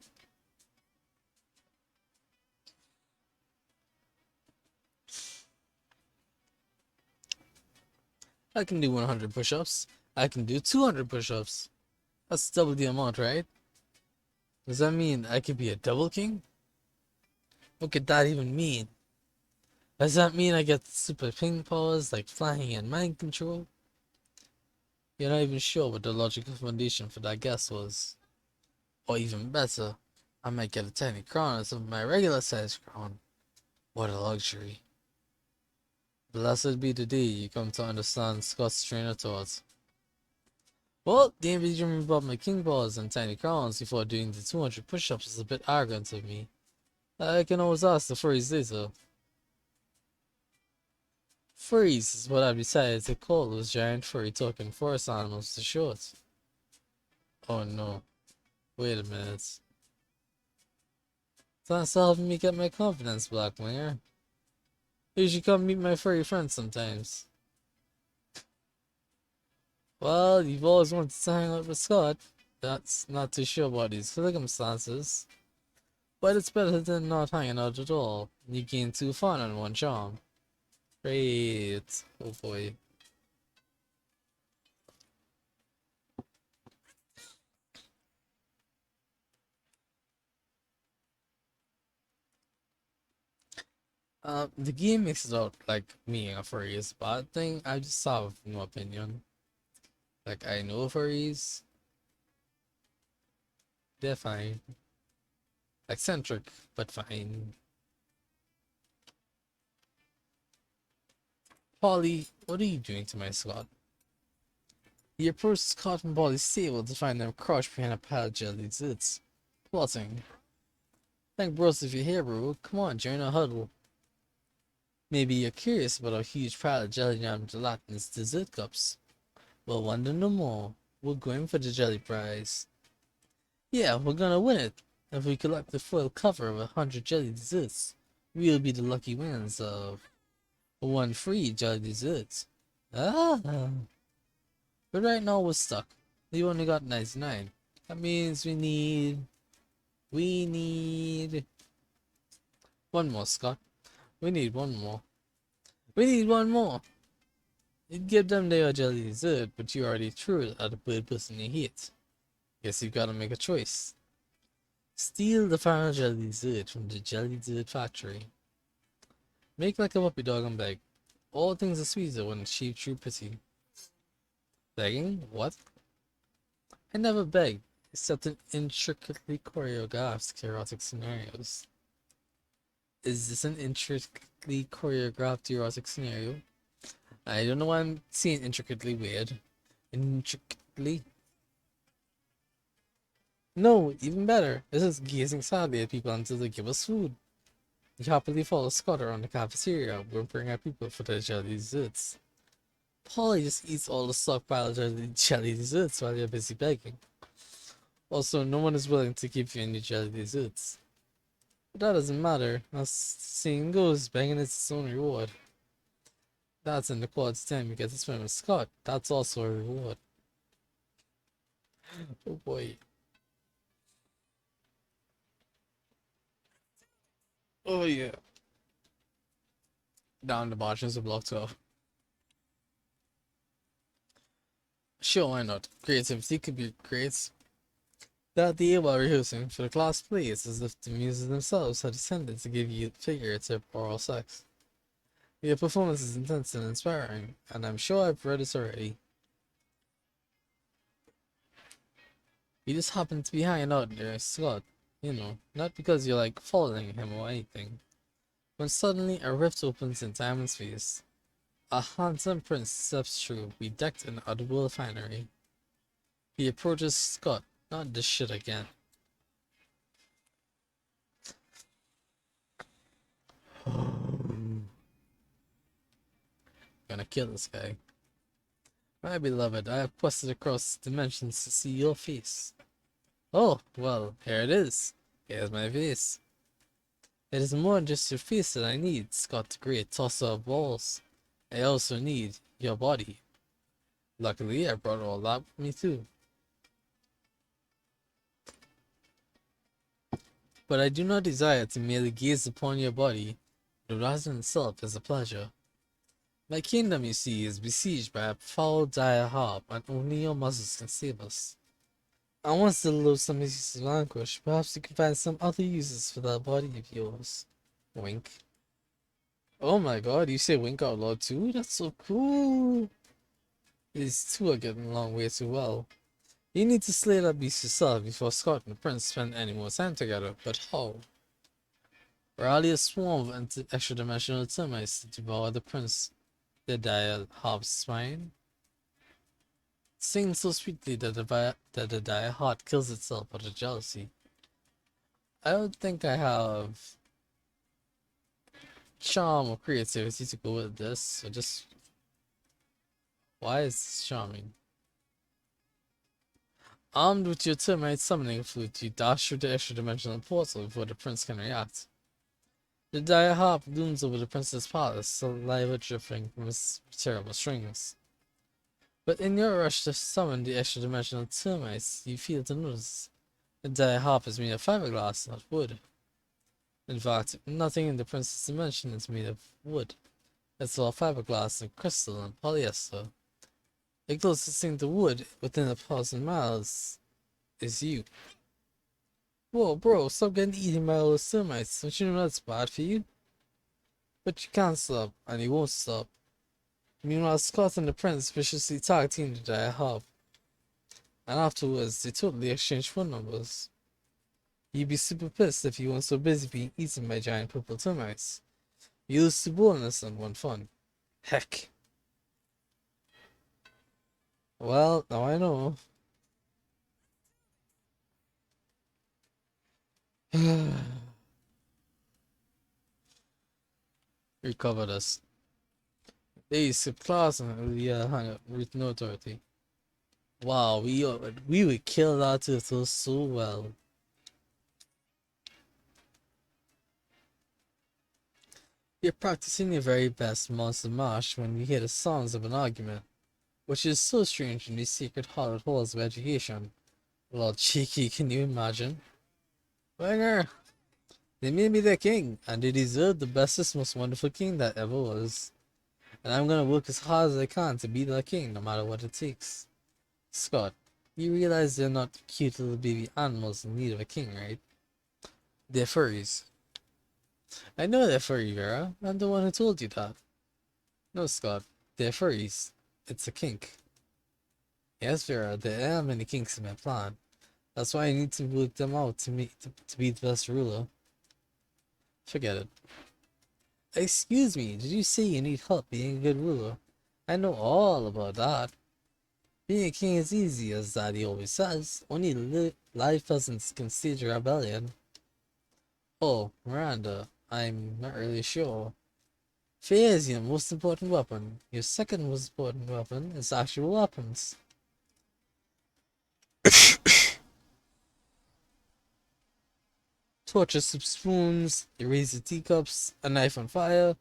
I can do 100 push-ups. I can do 200 push-ups. That's double the amount, right? Does that mean I could be a double king? What could that even mean? Does that mean I get super ping powers like flying and mind control? You're not even sure what the logical foundation for that guess was. Or even better, I might get a tiny crown instead of my regular sized crown. What a luxury. Blessed be the day you come to understand Scott's train of thought. Well, the dreaming about my king balls and tiny crowns before doing the 200 push-ups is a bit arrogant of me. I can always ask the furries later. Furries is what I decided to call those giant furry talking forest animals to short. Oh no, wait a minute. That's helping me get my confidence, Blackwinger. You should come meet my furry friends sometimes. Well, you've always wanted to hang out with Scott. That's not too sure about these circumstances. But it's better than not hanging out at all. You gain 2 fun and 1 charm. Great. Oh boy. The game makes it out like me a furry is a bad thing. I just have no opinion. Like, I know furries. They're fine. Eccentric, but fine. Polly, what are you doing to my Scott? He approached Scott and Polly's table to find them crouched behind a pile of jelly zits. Plotting. Thank bros if you're here, bro. Come on, join a huddle. Maybe you're curious about our huge pile of jelly jam gelatinous dessert cups. Well, wonder no more. We're going for the jelly prize. Yeah, we're gonna win it. If we collect the foil cover of 100 jelly desserts, we'll be the lucky winners of 1 free jelly dessert. Ah! But right now we're stuck. You only got 99. That means we need 1 more, Scott. We need 1 more. We need 1 more. You'd give them their jelly dessert, but you already threw it at the bird person you hate. Guess you've gotta make a choice. Steal the final jelly dessert from the jelly dessert factory. Make like a puppy dog and beg. All things are sweeter when achieved through pity. Begging? What? I never beg, except in intricately choreographed erotic scenarios. Is this an intricately choreographed erotic scenario? I don't know why I'm seeing intricately weird. Intricately? No, even better. This is gazing sadly at people until they give us food. You happily follow Scott around the cafeteria, whimpering at people for their jelly desserts. Polly just eats all the stockpile of jelly desserts while you're busy begging. Also, no one is willing to give you any jelly desserts. But that doesn't matter, as the saying goes, begging is its own reward. That's in the quality time you get to spend with Scott. That's also a reward. Oh boy. Oh yeah. Down the margins of block 12. Sure, why not? Creativity could be great. That day while rehearsing for the class plays as if the muses themselves had descended to give you figurative oral sex. Your performance is intense and inspiring, and I'm sure I've read it already. You just happen to be hanging out near Scott, you know, not because you're like following him or anything. When suddenly a rift opens in time and space. A handsome prince steps through, bedecked in audible finery. He approaches Scott, not this shit again. Gonna kill this guy. My beloved, I have quested across dimensions to see your face. Oh, well, here it is. Here's my face. It is more than just your face that I need, Scott the Great Tosser of Balls. I also need your body. Luckily, I brought all that with me too. But I do not desire to merely gaze upon your body, though that in itself is a pleasure. My kingdom, you see, is besieged by a foul dire harp, and only your muscles can save us. I once did lose some uses of language. Perhaps you can find some other uses for that body of yours. Wink. Oh my god, you say wink out loud too? That's so cool. These two are getting along way too well. You need to slay that beast yourself before Scott and the prince spend any more time together, but how? Rally a swarm of extra-dimensional termites to devour the prince, the dire harp's spine. Sing so sweetly that the dire heart kills itself out of jealousy. I don't think I have charm or creativity to go with this, so just... Why is this charming? Armed with your termite summoning flute, you dash through the extra-dimensional portal before the prince can react. The dire harp looms over the prince's palace, saliva dripping from its terrible strings. But in your rush to summon the extra-dimensional termites, you fail to notice the dire harp is made of fiberglass, not wood. In fact, nothing in the prince's dimension is made of wood. It's all fiberglass and crystal and polyester. The closest thing to wood within 1,000 miles is you. Whoa, bro, stop getting eaten by all those termites. Don't you know that's bad for you? But you can't stop, and you won't stop. Meanwhile, Scott and the prince viciously tag teamed the dire harp. And afterwards, they totally exchanged phone numbers. You'd be super pissed if you weren't so busy being eaten by giant purple termites. You lose two boldness and one fun. Heck. Well, now I know. Recovered us. They skip class and hang up with no authority. Wow, we would kill that turtle so well. You're practicing your very best monster mash when you hear the sounds of an argument, which is so strange in these secret hollow halls of education. Well, cheeky, can you imagine? Winger! They made me their king, and they deserve the bestest, most wonderful king that ever was. And I'm gonna work as hard as I can to be that king, no matter what it takes. Scott, you realize they're not cute little baby animals in need of a king, right? They're furries. I know they're furry, Vera. I'm the one who told you that. No, Scott, they're furries. It's a kink. Yes, Vera, there are many kinks in my plan. That's why I need to work them out to be the best ruler. Forget it. Excuse me, did you say you need help being a good ruler? I know all about that. Being a king is easy, as Daddy always says. Only live peasants can stage a rebellion. Oh, Miranda, I'm not really sure. Fear is your most important weapon. Your second most important weapon is actual weapons. Torture some spoons, erase the teacups, a knife on fire,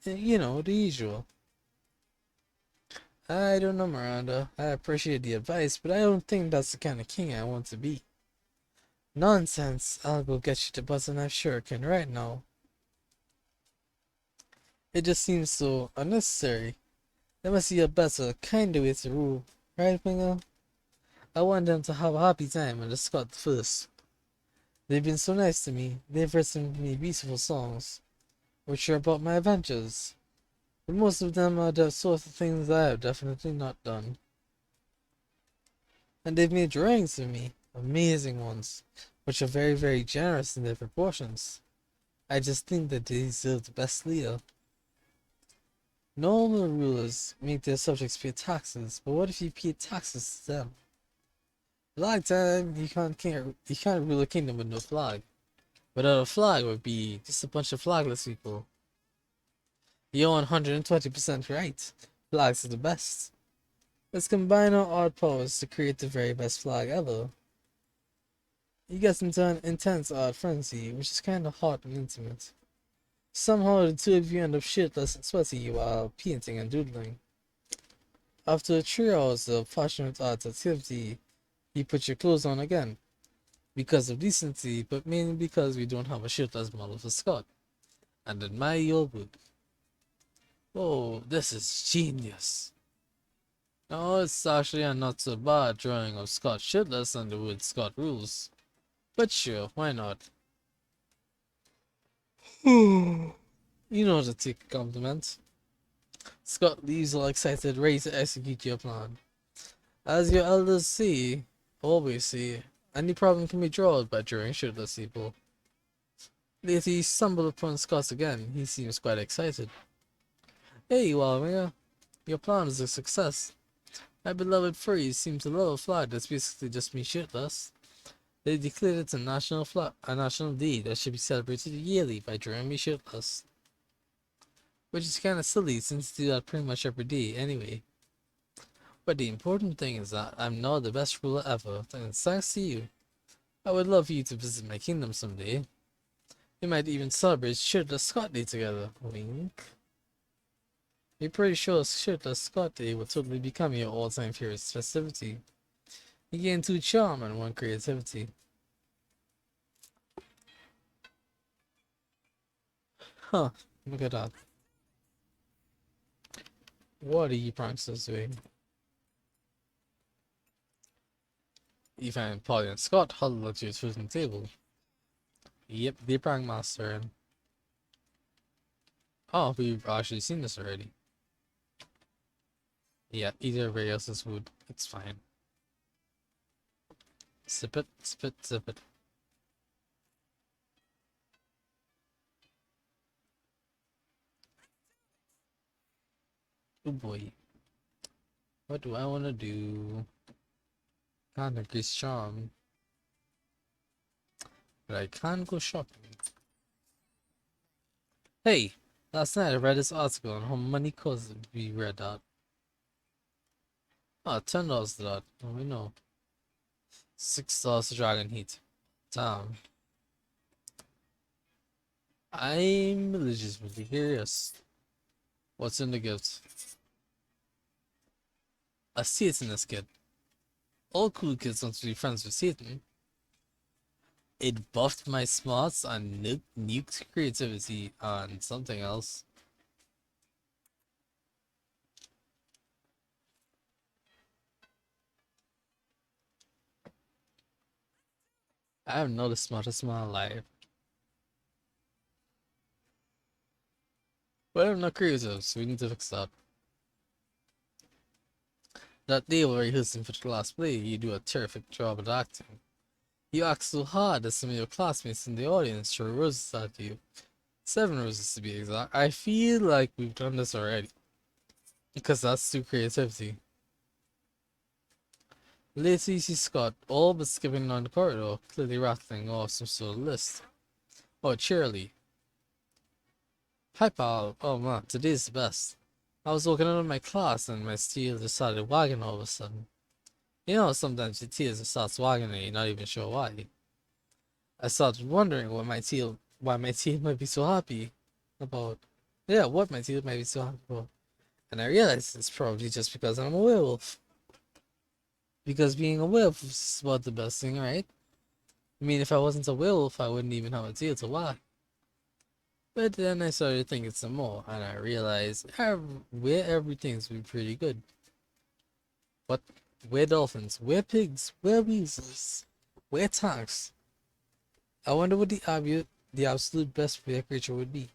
you know, the usual. I don't know, Miranda. I appreciate the advice, but I don't think that's the kind of king I want to be. Nonsense. I'll go get you the butter knife shuriken right now. It just seems so unnecessary. There must be a better, kinder way to rule, right, Winger? I want them to have a happy time and discuss first. They've been so nice to me. They've written me beautiful songs, which are about my adventures. But most of them are the sort of things I have definitely not done. And they've made drawings of me, amazing ones, which are very, very generous in their proportions. I just think that they deserve the best leader. Normal rulers make their subjects pay taxes, but what if you pay taxes to them? Flag time, you can't rule a kingdom with no flag. Without a flag would be just a bunch of flagless people. You're 120% right. Flags are the best. Let's combine our odd powers to create the very best flag ever. You get into an intense odd frenzy, which is kinda hot and intimate. Somehow the two of you end up shirtless and sweaty while painting and doodling. After 3 hours of passionate art activity, you put your clothes on again. Because of decency, but mainly because we don't have a shirtless model for Scott. And admire your work. Oh, this is genius. No, it's actually a not so bad drawing of Scott shirtless under with Scott rules. But sure, why not? You know how to take a compliment. Scott leaves all excited, ready to execute your plan. As your elders say, always say, any problem can be drawn by drawing shirtless people. Later, he stumbled upon Scott again. He seems quite excited. Hey, Walminger, your plan is a success. My beloved furries seem to love a flag that's basically just me shirtless. They declared it a national day that should be celebrated yearly by drawing me shirtless. Which is kinda silly since they do that pretty much every day anyway. But the important thing is that I'm now the best ruler ever, and thanks to you. I would love for you to visit my kingdom someday. We might even celebrate Shirtless Scott Day together. Wink. You're pretty sure Shirtless Scott Day will totally become your all-time favorite festivity. You gain 2 charm and 1 creativity. Huh, look at that. What are you pranksters doing? You find Polly and Scott huddled at your chosen table. Yep, the prank master. Oh, we've actually seen this already. Yeah, eat everybody else's food. It's fine. Sip it, spit, sip it. Oh boy. What do I want to do? Can't increase charm. But I can go shopping. Hey! Last night I read this article on how money causes we read that. Oh, $10 to that. Oh, we know. $6 to Dragon Heat. Damn. I'm legitimately curious. What's in the gift? A Satanist kid. All cool kids want to be friends with Satan. It buffed my smarts and nuked creativity and something else. I am not the smartest man alive. But I'm not creative, so we need to fix that. That day while rehearsing for the last play, you do a terrific job at acting. You act so hard that some of your classmates in the audience throw roses at you. 7 roses to be exact. I feel like we've done this already. Because that's too creativity. Later you see Scott all but skipping down the corridor, clearly rattling off some sort of list. Oh, cheerily. Hi pal, oh man, today's the best. I was walking out of my class and my tail just started wagging all of a sudden. You know, sometimes your tail just starts wagging and you're not even sure why. I started wondering why my tail might be so happy about. Yeah, what my tail might be so happy about. And I realized it's probably just because I'm a werewolf. Because being a werewolf is about the best thing, right? I mean, if I wasn't a werewolf, I wouldn't even have a tail to wag. But then I started thinking some more, and I realized where everything's been pretty good. But we're dolphins, we're pigs, we're weasels, we're tanks. I wonder what the absolute best weird creature would be.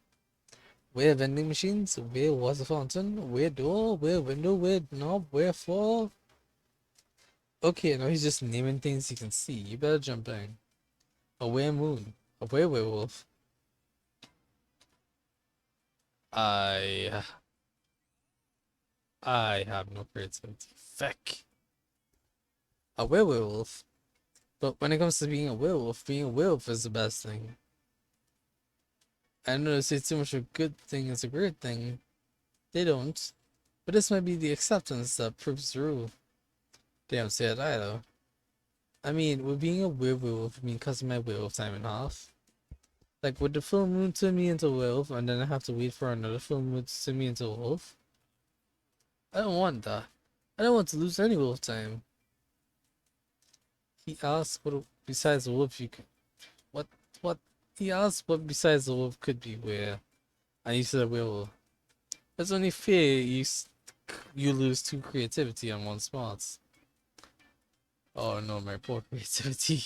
We're vending machines, we're water fountain, we're door, we're window, we're knob, we're floor. Okay, now he's just naming things you can see. You better jump in. A were moon, a were werewolf. I I have no creativity. Feck. A werewolf. But when it comes to being a werewolf is the best thing. I don't know to say too much of a good thing is a great thing. They don't. But this might be the acceptance that proves the rule. They don't say it either. I mean, would being a werewolf mean cutting my werewolf time in half? Like, would the full moon turn me into a werewolf and then I have to wait for another full moon to turn me into a wolf? I don't want that. I don't want to lose any wolf time. He asked what besides a wolf you could. What? He asked what besides a wolf could be where. And you said a werewolf. It's only fair you lose 2 creativity and 1 smarts. Oh no, my poor creativity.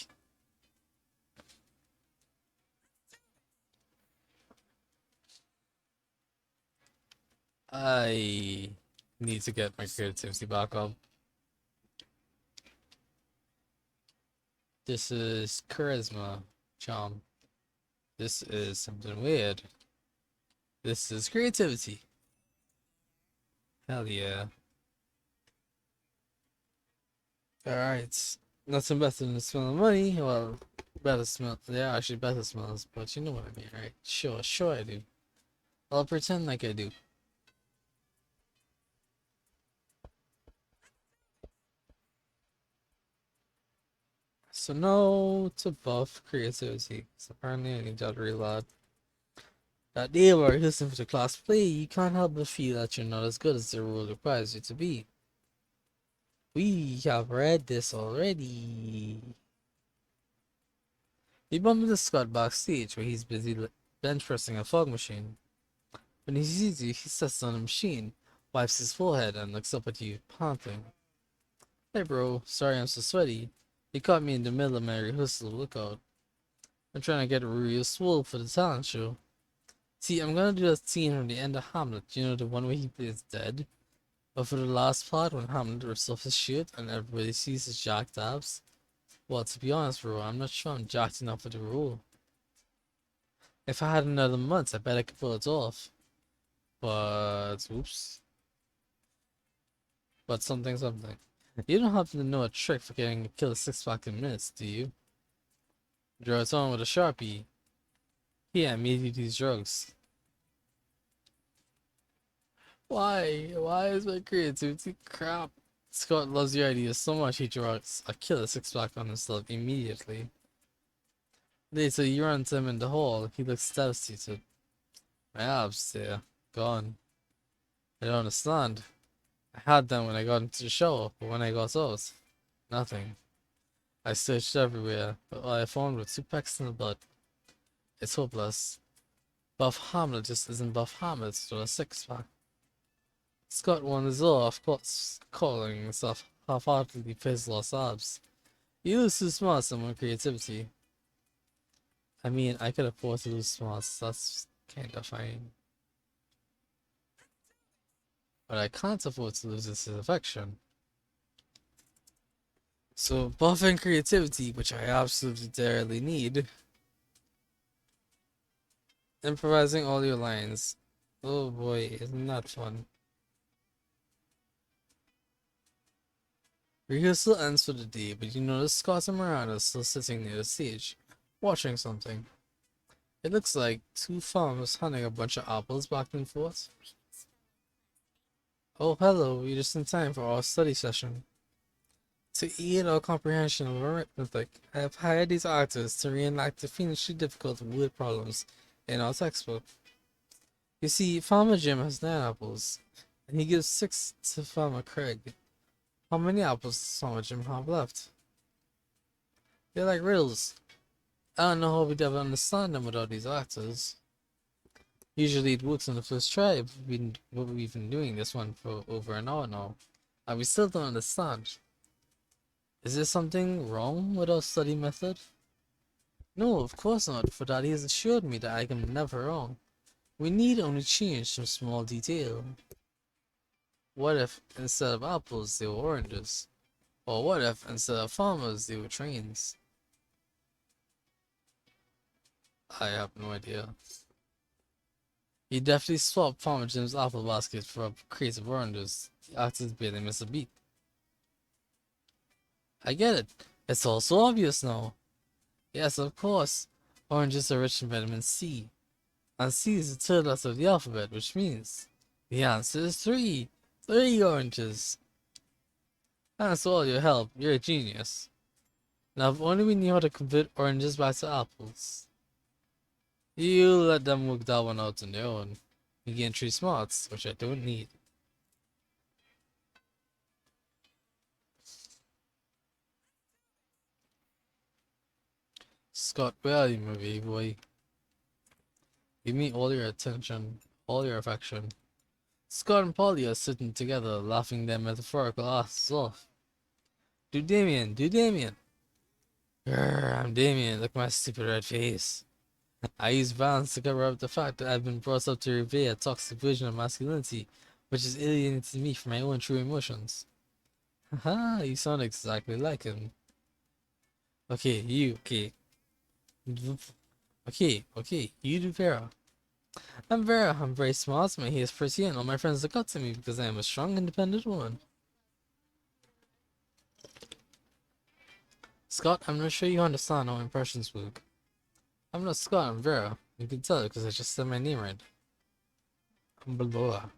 I need to get my creativity back up. This is charisma, charm. This is something weird. This is creativity. Hell yeah. Alright. Nothing better than smelling money. Well, better smell. Yeah, actually better smells, but you know what I mean, right? Sure I do. I'll pretend like I do. So no to buff creativity. So apparently I need that reload. That day where you listen to the class play, you can't help but feel that you're not as good as the rule requires you to be. We have read this already. We bump into Scott backstage where he's busy bench pressing a fog machine. When he sees you, he sits on the machine, wipes his forehead, and looks up at you, panting. Hey bro, sorry I'm so sweaty. You caught me in the middle of my rehearsal lookout. I'm trying to get real swole for the talent show. See, I'm gonna do that scene from the end of Hamlet, you know, the one where he plays dead? But for the last part, when Hamlet rips off his shirt and everybody sees his jacked abs, well, to be honest, bro, I'm not sure I'm jacked enough for the role. If I had another month, I bet I could pull it off. But, oops. But something. You don't happen to know a trick for getting a killer 6-pack in minutes, do you? Draw it on with a Sharpie. Here, I made you these drugs. Why? Why is my creativity crap? Scott loves your idea so much he draws a killer 6-pack on himself immediately. Later, you run to him in the hall. He looks devastated. My abs, they're gone. I don't understand. I had them when I got into the shower, but when I got out, nothing. I searched everywhere, but all I found were 2 pecks in the butt. It's hopeless. Buff Hamlet just isn't Buff Hamlet, so a 6-pack. Scott wanders off, calling himself half-heartedly for his lost abs. You lose 2 smarts and 1 creativity. I mean, I could afford to lose smarts, that's kinda fine. But I can't afford to lose this affection. So, buffing creativity, which I absolutely dearly need. Improvising all your lines. Oh boy, isn't that fun? Rehearsal ends for the day, but you notice Scott and Miranda still sitting near the stage, watching something. It looks like 2 farmers hunting a bunch of apples back and forth. Oh, hello, you're just in time for our study session. To aid our comprehension of arithmetic, I have hired these artists to reenact the fiendishly difficult word problems in our textbook. You see, Farmer Jim has 9 apples, and he gives 6 to Farmer Craig. How many apples does Farmer Jim have left? They're like riddles. I don't know how we'd ever understand them without these actors. Usually it works on the first try, but we've been doing this one for over an hour now, and we still don't understand. Is there something wrong with our study method? No, of course not, for Daddy has assured me that I am never wrong. We need only change some small detail. What if instead of apples they were oranges? Or what if instead of farmers they were trains? I have no idea. He definitely swapped Farmer Jim's apple basket for a crate of oranges. The actors barely miss a beat. I get it. It's all so obvious now. Yes, of course. Oranges are rich in vitamin C. And C is the 3rd letter of the alphabet, which means the answer is 3. 3 oranges. Thanks for all your help. You're a genius. Now, if only we knew how to convert oranges back to apples. You let them work that one out on their own. You gain 3 smarts, which I don't need. Scott, where are you, my baby boy? Give me all your attention, all your affection. Scott and Polly are sitting together, laughing their metaphorical asses off. Do Damien, do Damien. Grr, I'm Damien, look at my stupid red face. I use violence to cover up the fact that I've been brought up to revere a toxic version of masculinity, which is alienated me from my own true emotions. Haha, you sound exactly like him. Okay, you, okay. Okay, you do Vera. I'm Vera, I'm very smart, my hair is pretty, and all my friends look up to me because I am a strong, independent woman. Scott, I'm not sure you understand how impressions work. I'm not Scott, I'm Vera. You can tell because I just said my name right. I'm Balboa.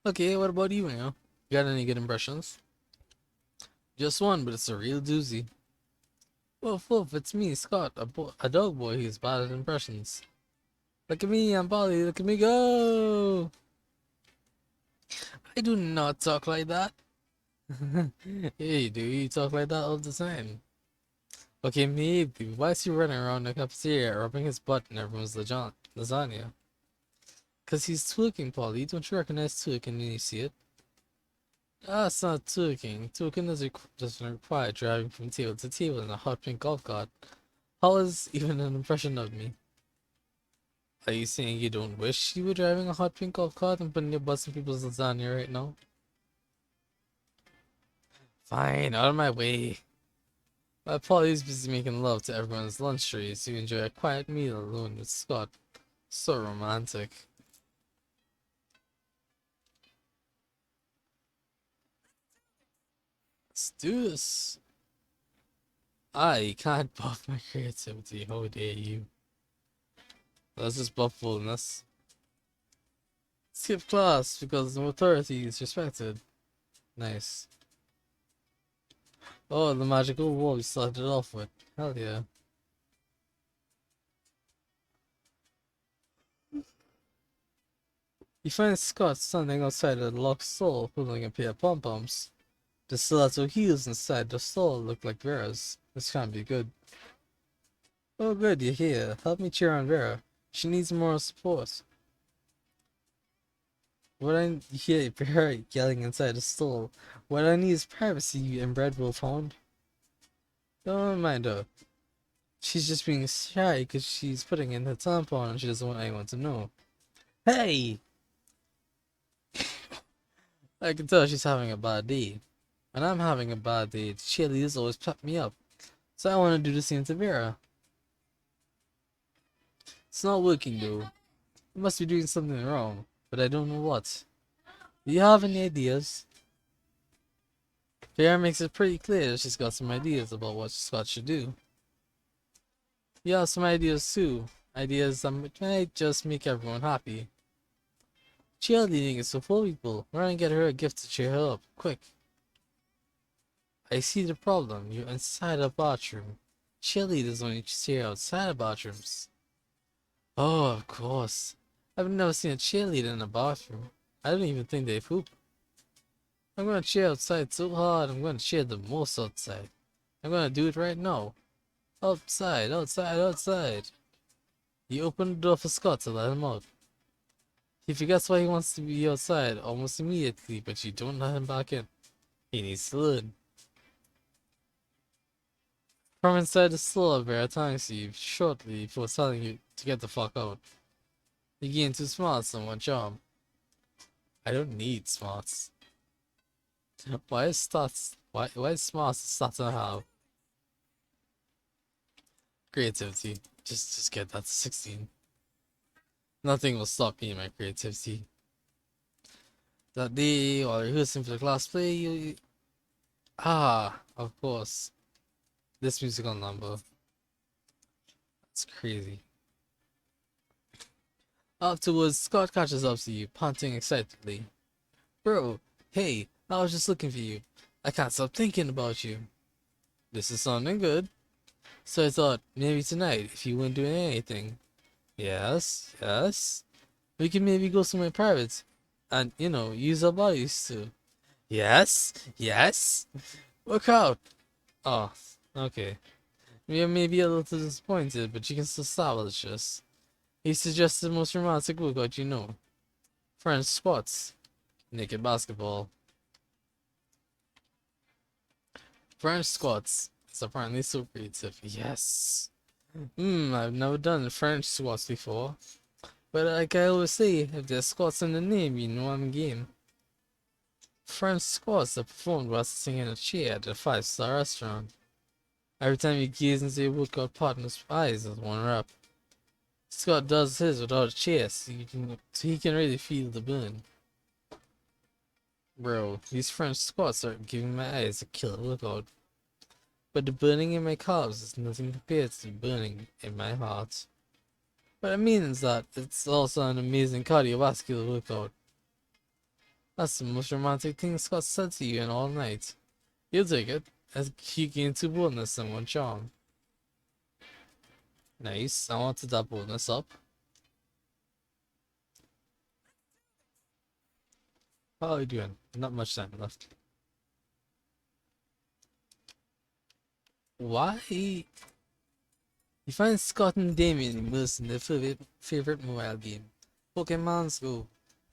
Okay, what about you, Neil? Got any good impressions? Just one, but it's a real doozy. Woof woof, it's me, Scott, a dog boy who's bad at impressions. Look at me, I'm Polly, look at me go! I do not talk like that. Hey, do you talk like that all the time? Okay, maybe. Why is he running around the cafeteria rubbing his butt in everyone's lasagna? Cause he's twerking, Polly. Don't you recognize twerking when you see it? Ah, it's not twerking. Twerking doesn't require driving from table to table in a hot pink golf cart. How is even an impression of me? Are you saying you don't wish you were driving a hot pink golf cart and putting your butts in people's lasagna right now? Fine, out of my way. My Polly's busy making love to everyone's lunch trays to enjoy a quiet meal alone with Scott. So romantic. Let's do this. I can't buff my creativity, how dare you. Let's just buff boldness. Skip class because no authority is respected. Nice. Oh, the magical wall we started off with. Hell yeah. You find Scott standing outside a locked stall holding a pair of pom-poms. The stiletto heels inside the stall look like Vera's. This can't be good. Oh good, you're here. Help me cheer on Vera. She needs moral support. What I hear Vera yelling inside the stall. What I need is privacy, you inbred wolfhound. Don't mind her. She's just being shy because she's putting in her tampon and she doesn't want anyone to know. Hey! I can tell she's having a bad day. When I'm having a bad day, the cheerleaders always pep me up. So I want to do the same to Vera. It's not working though. I must be doing something wrong, but I don't know what. Do you have any ideas? Vera makes it pretty clear that she's got some ideas about what Scott should do. You have some ideas too. Ideas that might just make everyone happy. Cheerleading is for poor people. Run and get her a gift to cheer her up, quick. I see the problem. You're inside a bathroom. Cheerleaders only cheer outside of bathrooms. Oh, of course. I've never seen a cheerleader in a bathroom. I don't even think they poop. I'm gonna cheer outside so hard, I'm gonna cheer the most outside. I'm gonna do it right now. Outside, outside, outside. You open the door for Scott to let him out. He forgets why he wants to be outside almost immediately, but you don't let him back in. He needs to learn. From inside the store, Vera thanks you shortly before telling you to get the fuck out. You gain 2 smarts and 1 charm. I don't need smarts. Why is smarts starting to have creativity? Just get that to 16. Nothing will stop me in my creativity. That day, while rehearsing for the class play, of course. This musical number. That's crazy. Afterwards, Scott catches up to you, panting excitedly. Bro, hey, I was just looking for you. I can't stop thinking about you. This is sounding good. So I thought, maybe tonight, if you weren't doing anything. Yes, yes. We can maybe go somewhere private. And, use our bodies too. Yes, yes. Work out. Oh, okay. You may be a little disappointed, but you can still salvage this. He suggested the most romantic workout you know. French squats. Naked basketball. French squats. It's apparently so creative. Yes. I've never done French squats before. But like I always say, if there's squats in the name, you know I'm game. French squats are performed while sitting in a chair at a five-star restaurant. Every time you gaze into your workout partner's eyes is one rep. Scott does his without a chair, so he can really feel the burn. Bro, these French squats are giving my eyes a killer workout. But the burning in my calves is nothing compared to the burning in my heart. What I mean is that it's also an amazing cardiovascular workout. That's the most romantic thing Scott said to you in all night. You'll take it, as he gained two boldness and one charm. Nice, I wanted that boldness up. How are you doing? Not much time left. Why? You find Scott and Damien immersed in their favorite mobile game, Pokemon's Go,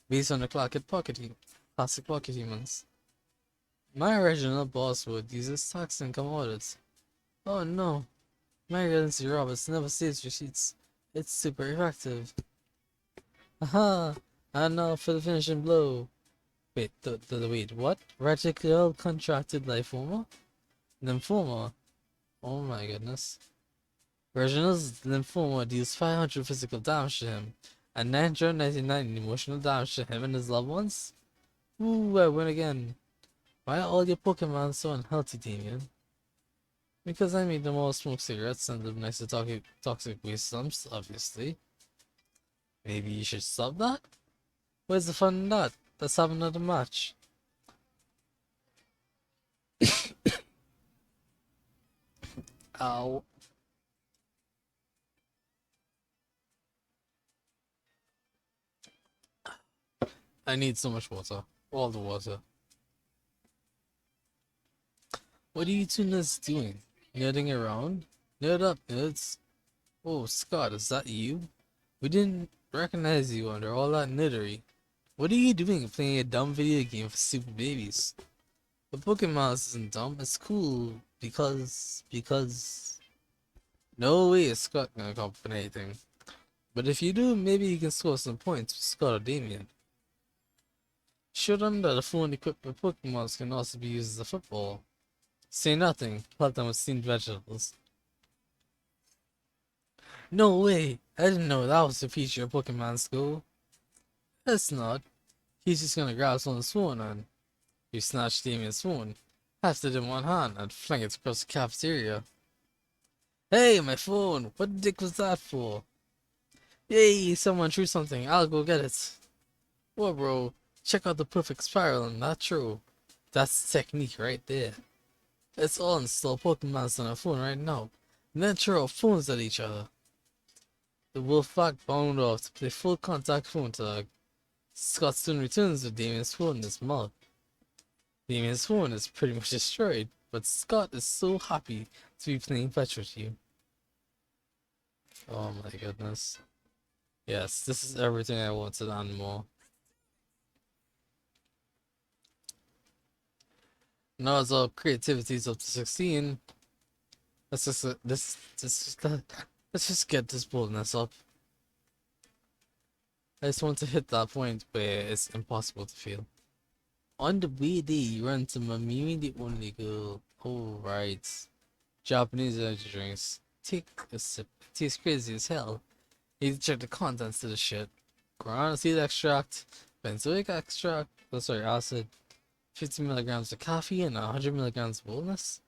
based on the classic Pocket Humans. My original boss would uses tax income audits. Oh no, my Lindsay Roberts never saves receipts. It's super effective. Aha! And now for the finishing blow. Wait, wait, what? Radical contracted lymphoma? Lymphoma? Oh my goodness. Reginald's lymphoma deals 500 physical damage to him, and 999 emotional damage to him and his loved ones? Ooh, I win again. Why are all your Pokemon so unhealthy, Damien? Because I made them all smoke cigarettes and live next to toxic waste dumps, obviously. Maybe you should stop that? Where's the fun in that? Let's have another match. Ow. I need so much water. All the water. What are you two nerds doing? Nerding around? Nerd up, nerds. Oh, Scott, is that you? We didn't recognize you under all that nerdery. What are you doing playing a dumb video game for stupid babies? The Pokemon isn't dumb, it's cool because... No way is Scott gonna come up with anything. But if you do, maybe you can score some points with Scott or Damien. Show them that a phone equipped with Pokemons can also be used as a football. Say nothing, help them with steamed vegetables. No way! I didn't know that was the feature of Pokemon School. It's not. He's just gonna grab someone's phone and you snatch Damien's phone, heft it in one hand, and fling it across the cafeteria. Hey, my phone! What the dick was that for? Yay, someone threw something, I'll go get it. Whoa, bro, check out the perfect spiral in that throw. That's the technique right there. Let's all install Pokemons on our phone right now, and then throw our phones at each other. The Wolfpack bound off to play full contact phone tag. Scott soon returns with Damien's phone in his mouth. Damien's phone is pretty much destroyed, but Scott is so happy to be playing fetch with you. Oh my goodness. Yes, this is everything I wanted and more. Now as our creativity is up to 16, let's just let's just get this boldness up. I just want to hit that point where it's impossible to fail. On the way there, you run to Mamimi the only girl. Oh right. Japanese energy drinks. Take a sip. Tastes crazy as hell. You check the contents of the shit. Guarana seed extract, benzoic extract, acid, 50 milligrams of coffee, and 100 milligrams of boldness.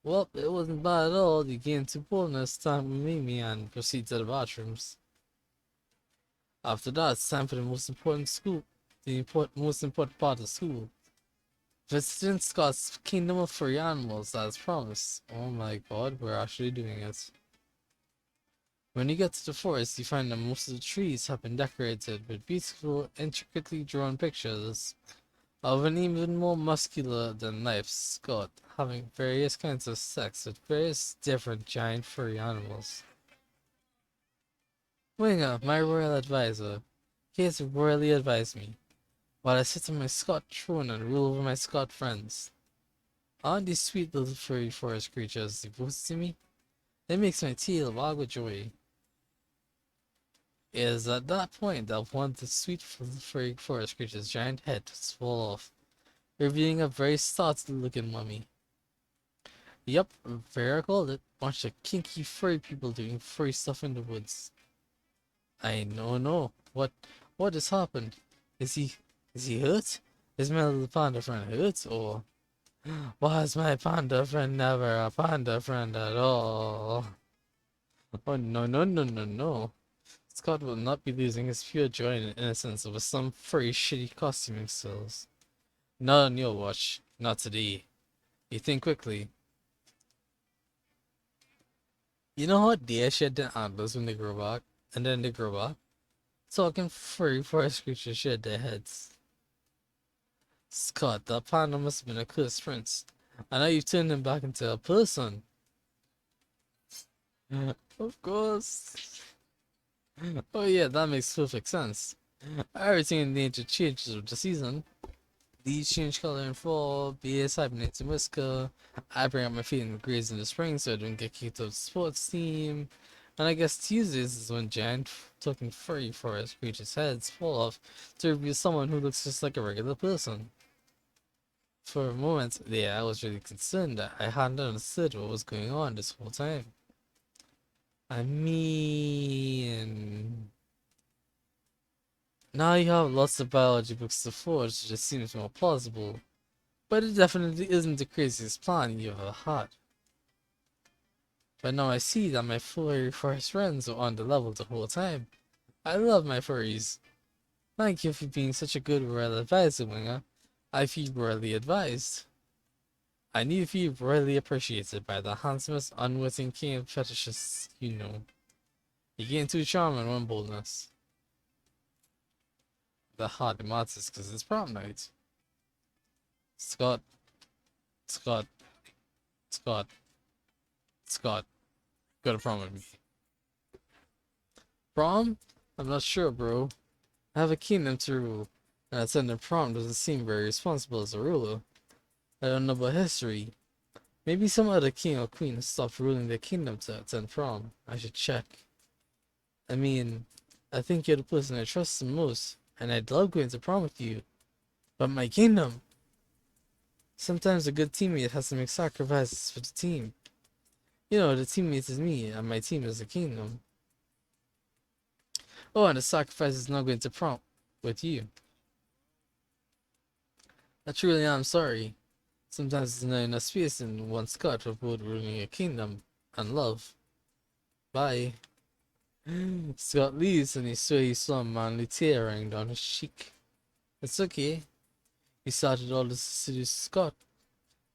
Well, it wasn't bad at all. You gained 2 boldness, time with Mimi, and proceed to the bathrooms. After that, it's time for the most important most important part of school. Visiting Scott's Kingdom of Furry Animals as promised. Oh my god, we're actually doing it. When you get to the forest, you find that most of the trees have been decorated with beautiful, intricately drawn pictures of an even more muscular than life Scott, having various kinds of sex with various different giant furry animals. Winger, my royal advisor, he has royally advised me, while I sit on my Scott throne and rule over my Scott friends. Aren't these sweet little furry forest creatures devoted to me? It makes my tail wag with joy. It is at that point that one of the sweet little furry forest creature's giant head was fall off, revealing a very startled looking mummy. Yup, very I called it. Bunch of kinky furry people doing furry stuff in the woods. I know. What has happened? Is he is he hurt? Is my little panda friend hurt? Or was my panda friend never a panda friend at all? Oh no. Scott will not be losing his pure joy and innocence over some furry shitty costuming skills. Not on your watch. Not today. You think quickly. You know how deer shed their antlers when they grow back? And then they grow back? Talking furry forest creatures shed their heads. Scott, that panda must have been a cursed prince. I know you've turned him back into a person. Of course. Oh yeah, that makes perfect sense. Everything in nature changes with the season. Leaves change color in fall, bees hibernate in whisker. I bring up my feet in the graze in the spring so I don't get kicked out of the sports team. And I guess Tuesdays is when giant talking furry forest creatures' heads fall off to reveal someone who looks just like a regular person. For a moment there, I was really concerned that I hadn't understood what was going on this whole time. I mean, now you have lots of biology books to forge, it just seems more plausible. But it definitely isn't the craziest plan you ever had. But now I see that my furry forest friends were on the level the whole time. I love my furries. Thank you for being such a good royal advisor, Winger. I feel royally advised. I need to feel royally appreciated by the handsomest, unwitting king of fetishists you know. You gain 2 charm and 1 boldness. The heart matters because it's prom night. Scott, Scott, Scott, Scott, go to prom with me. Prom? I'm not sure, bro. I have a kingdom to rule, and attending prom doesn't seem very responsible as a ruler. I don't know about history. Maybe some other king or queen has stopped ruling their kingdom to attend prom. I should check. I mean, I think you're the person I trust the most, and I'd love going to prom with you. But my kingdom! Sometimes a good teammate has to make sacrifices for the team. You know, the teammate is me, and my team is the kingdom. Oh, and the sacrifice is not going to prom with you. I truly am sorry. Sometimes there's not enough space in one Scott for both ruling a kingdom and love. Bye. Scott leaves and he swear he saw a manly tear running down his cheek. It's okay. He started all this to seduce Scott,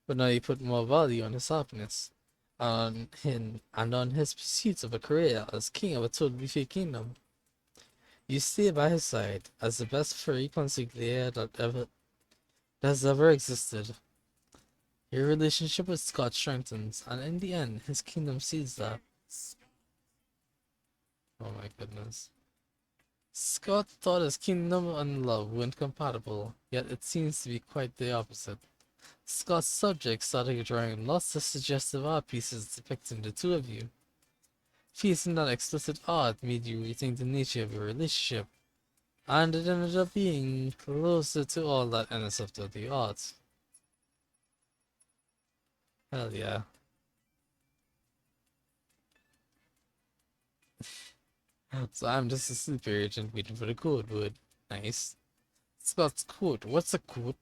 but now he put more value on his happiness, on him, and on his pursuit of a career as king of a totally fake kingdom. You stay by his side as the best furry consigliere that has ever existed. Your relationship with Scott strengthens, and in the end, his kingdom sees that. Oh my goodness. Scott thought his kingdom and love weren't compatible, yet it seems to be quite the opposite. Scott's subjects started drawing lots of suggestive art pieces depicting the two of you. Facing that explicit art made you rethink the nature of your relationship, and it ended up being closer to all that innocent of the art. Hell yeah. So I'm just a sleeper agent waiting for the code word. Nice. Scott's code. What's a code?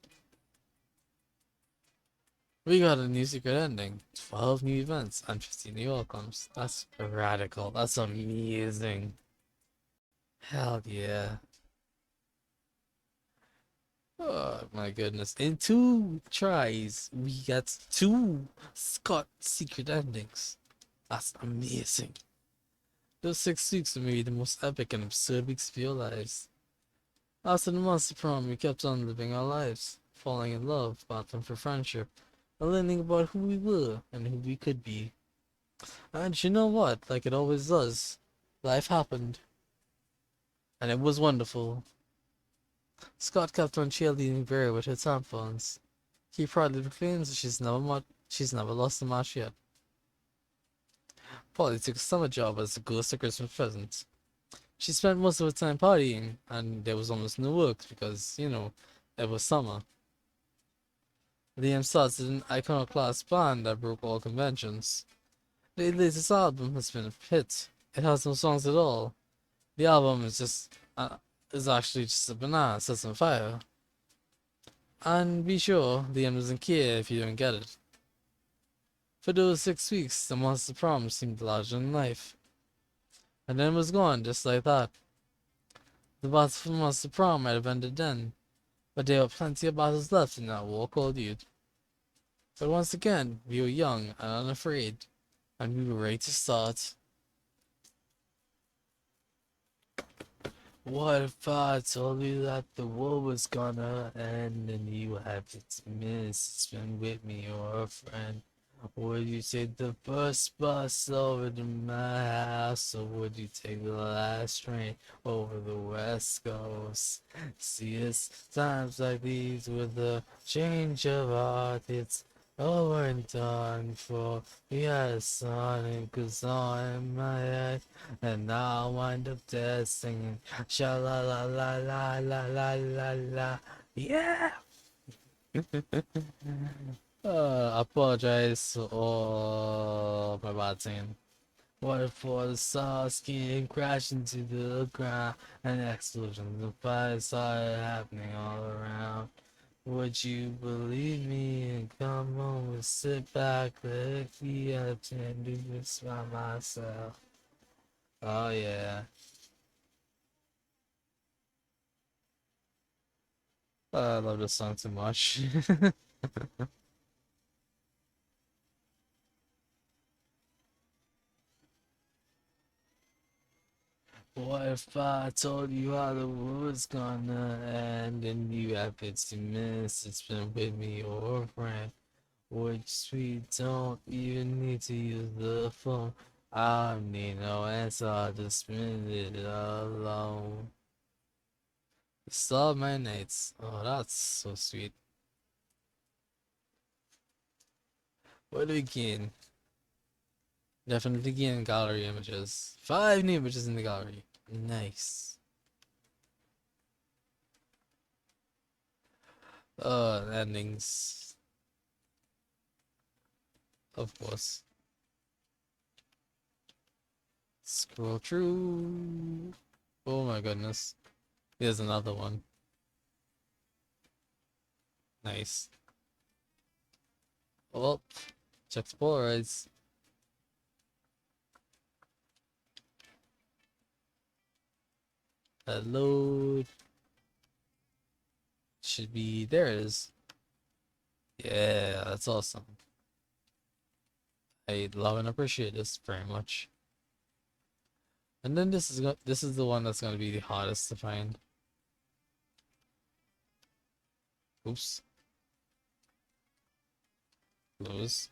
We got a new secret ending, 12 new events, and 15 new outcomes. That's radical. That's amazing. Hell yeah. Oh my goodness. In 2 tries, we got 2 Scott secret endings. That's amazing. Those 6 weeks were maybe the most epic and absurd weeks of your lives. After the monster prom, we kept on living our lives. falling in love, battling for friendship, and learning about who we were and who we could be. And you know what? Like it always does. Life happened, and it was wonderful. Scott kept on cheerleading Vera with her tampons. He proudly proclaims she's never lost a match yet. Polly took a summer job as a ghost of Christmas present. She spent most of her time partying, and there was almost no work because, it was summer. Liam started an iconoclast band that broke all conventions. The latest album has been a hit. It has no songs at all. The album is actually just a banana set on fire. And be sure, Liam doesn't care if you don't get it. For those 6 weeks, the monster prom seemed larger than life. And then it was gone, just like that. The battle for monster prom might have ended then, but there were plenty of battles left in that war called youth. But once again, we were young and unafraid, and we were ready to start. What if I told you that the war was gonna end and you had to miss spend with me or a friend? Would you take the first bus over to my house, or would you take the last train over the west coast? See, it's times like these with a change of heart, it's over and done for. We had a son and goes on in my head, and now I wind up dead singing sha la la la la la la la la. Yeah! I apologize for all my bad singing. What if all the stars came crashing to the ground and explosions of fire started happening all around? Would you believe me and come home and sit back, let me up and do this by myself? Oh yeah. I love this song too much. What if I told you how the world's gonna end and you have 50 minutes to spend with me or a friend? Which we don't even need to use the phone. I need no answer, I just spend it alone. Stop my nights. Oh, that's so sweet. What do we gain? Definitely gain gallery images. 5 new images in the gallery. Nice. Endings. Of course. Scroll through. Oh my goodness. Here's another one. Nice. Oh, check the Polaroids. Load. Should be, there it is. Yeah, that's awesome. I love and appreciate this very much. And then this is the one that's gonna be the hardest to find. Oops. Close.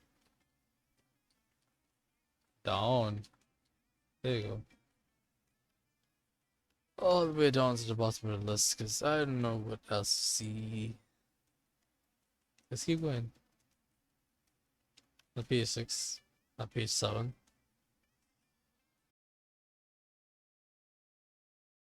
Down. There you go. All the way down to the bottom of the list, because I don't know what else to see. Let's keep going. Not page 6. Not page 7.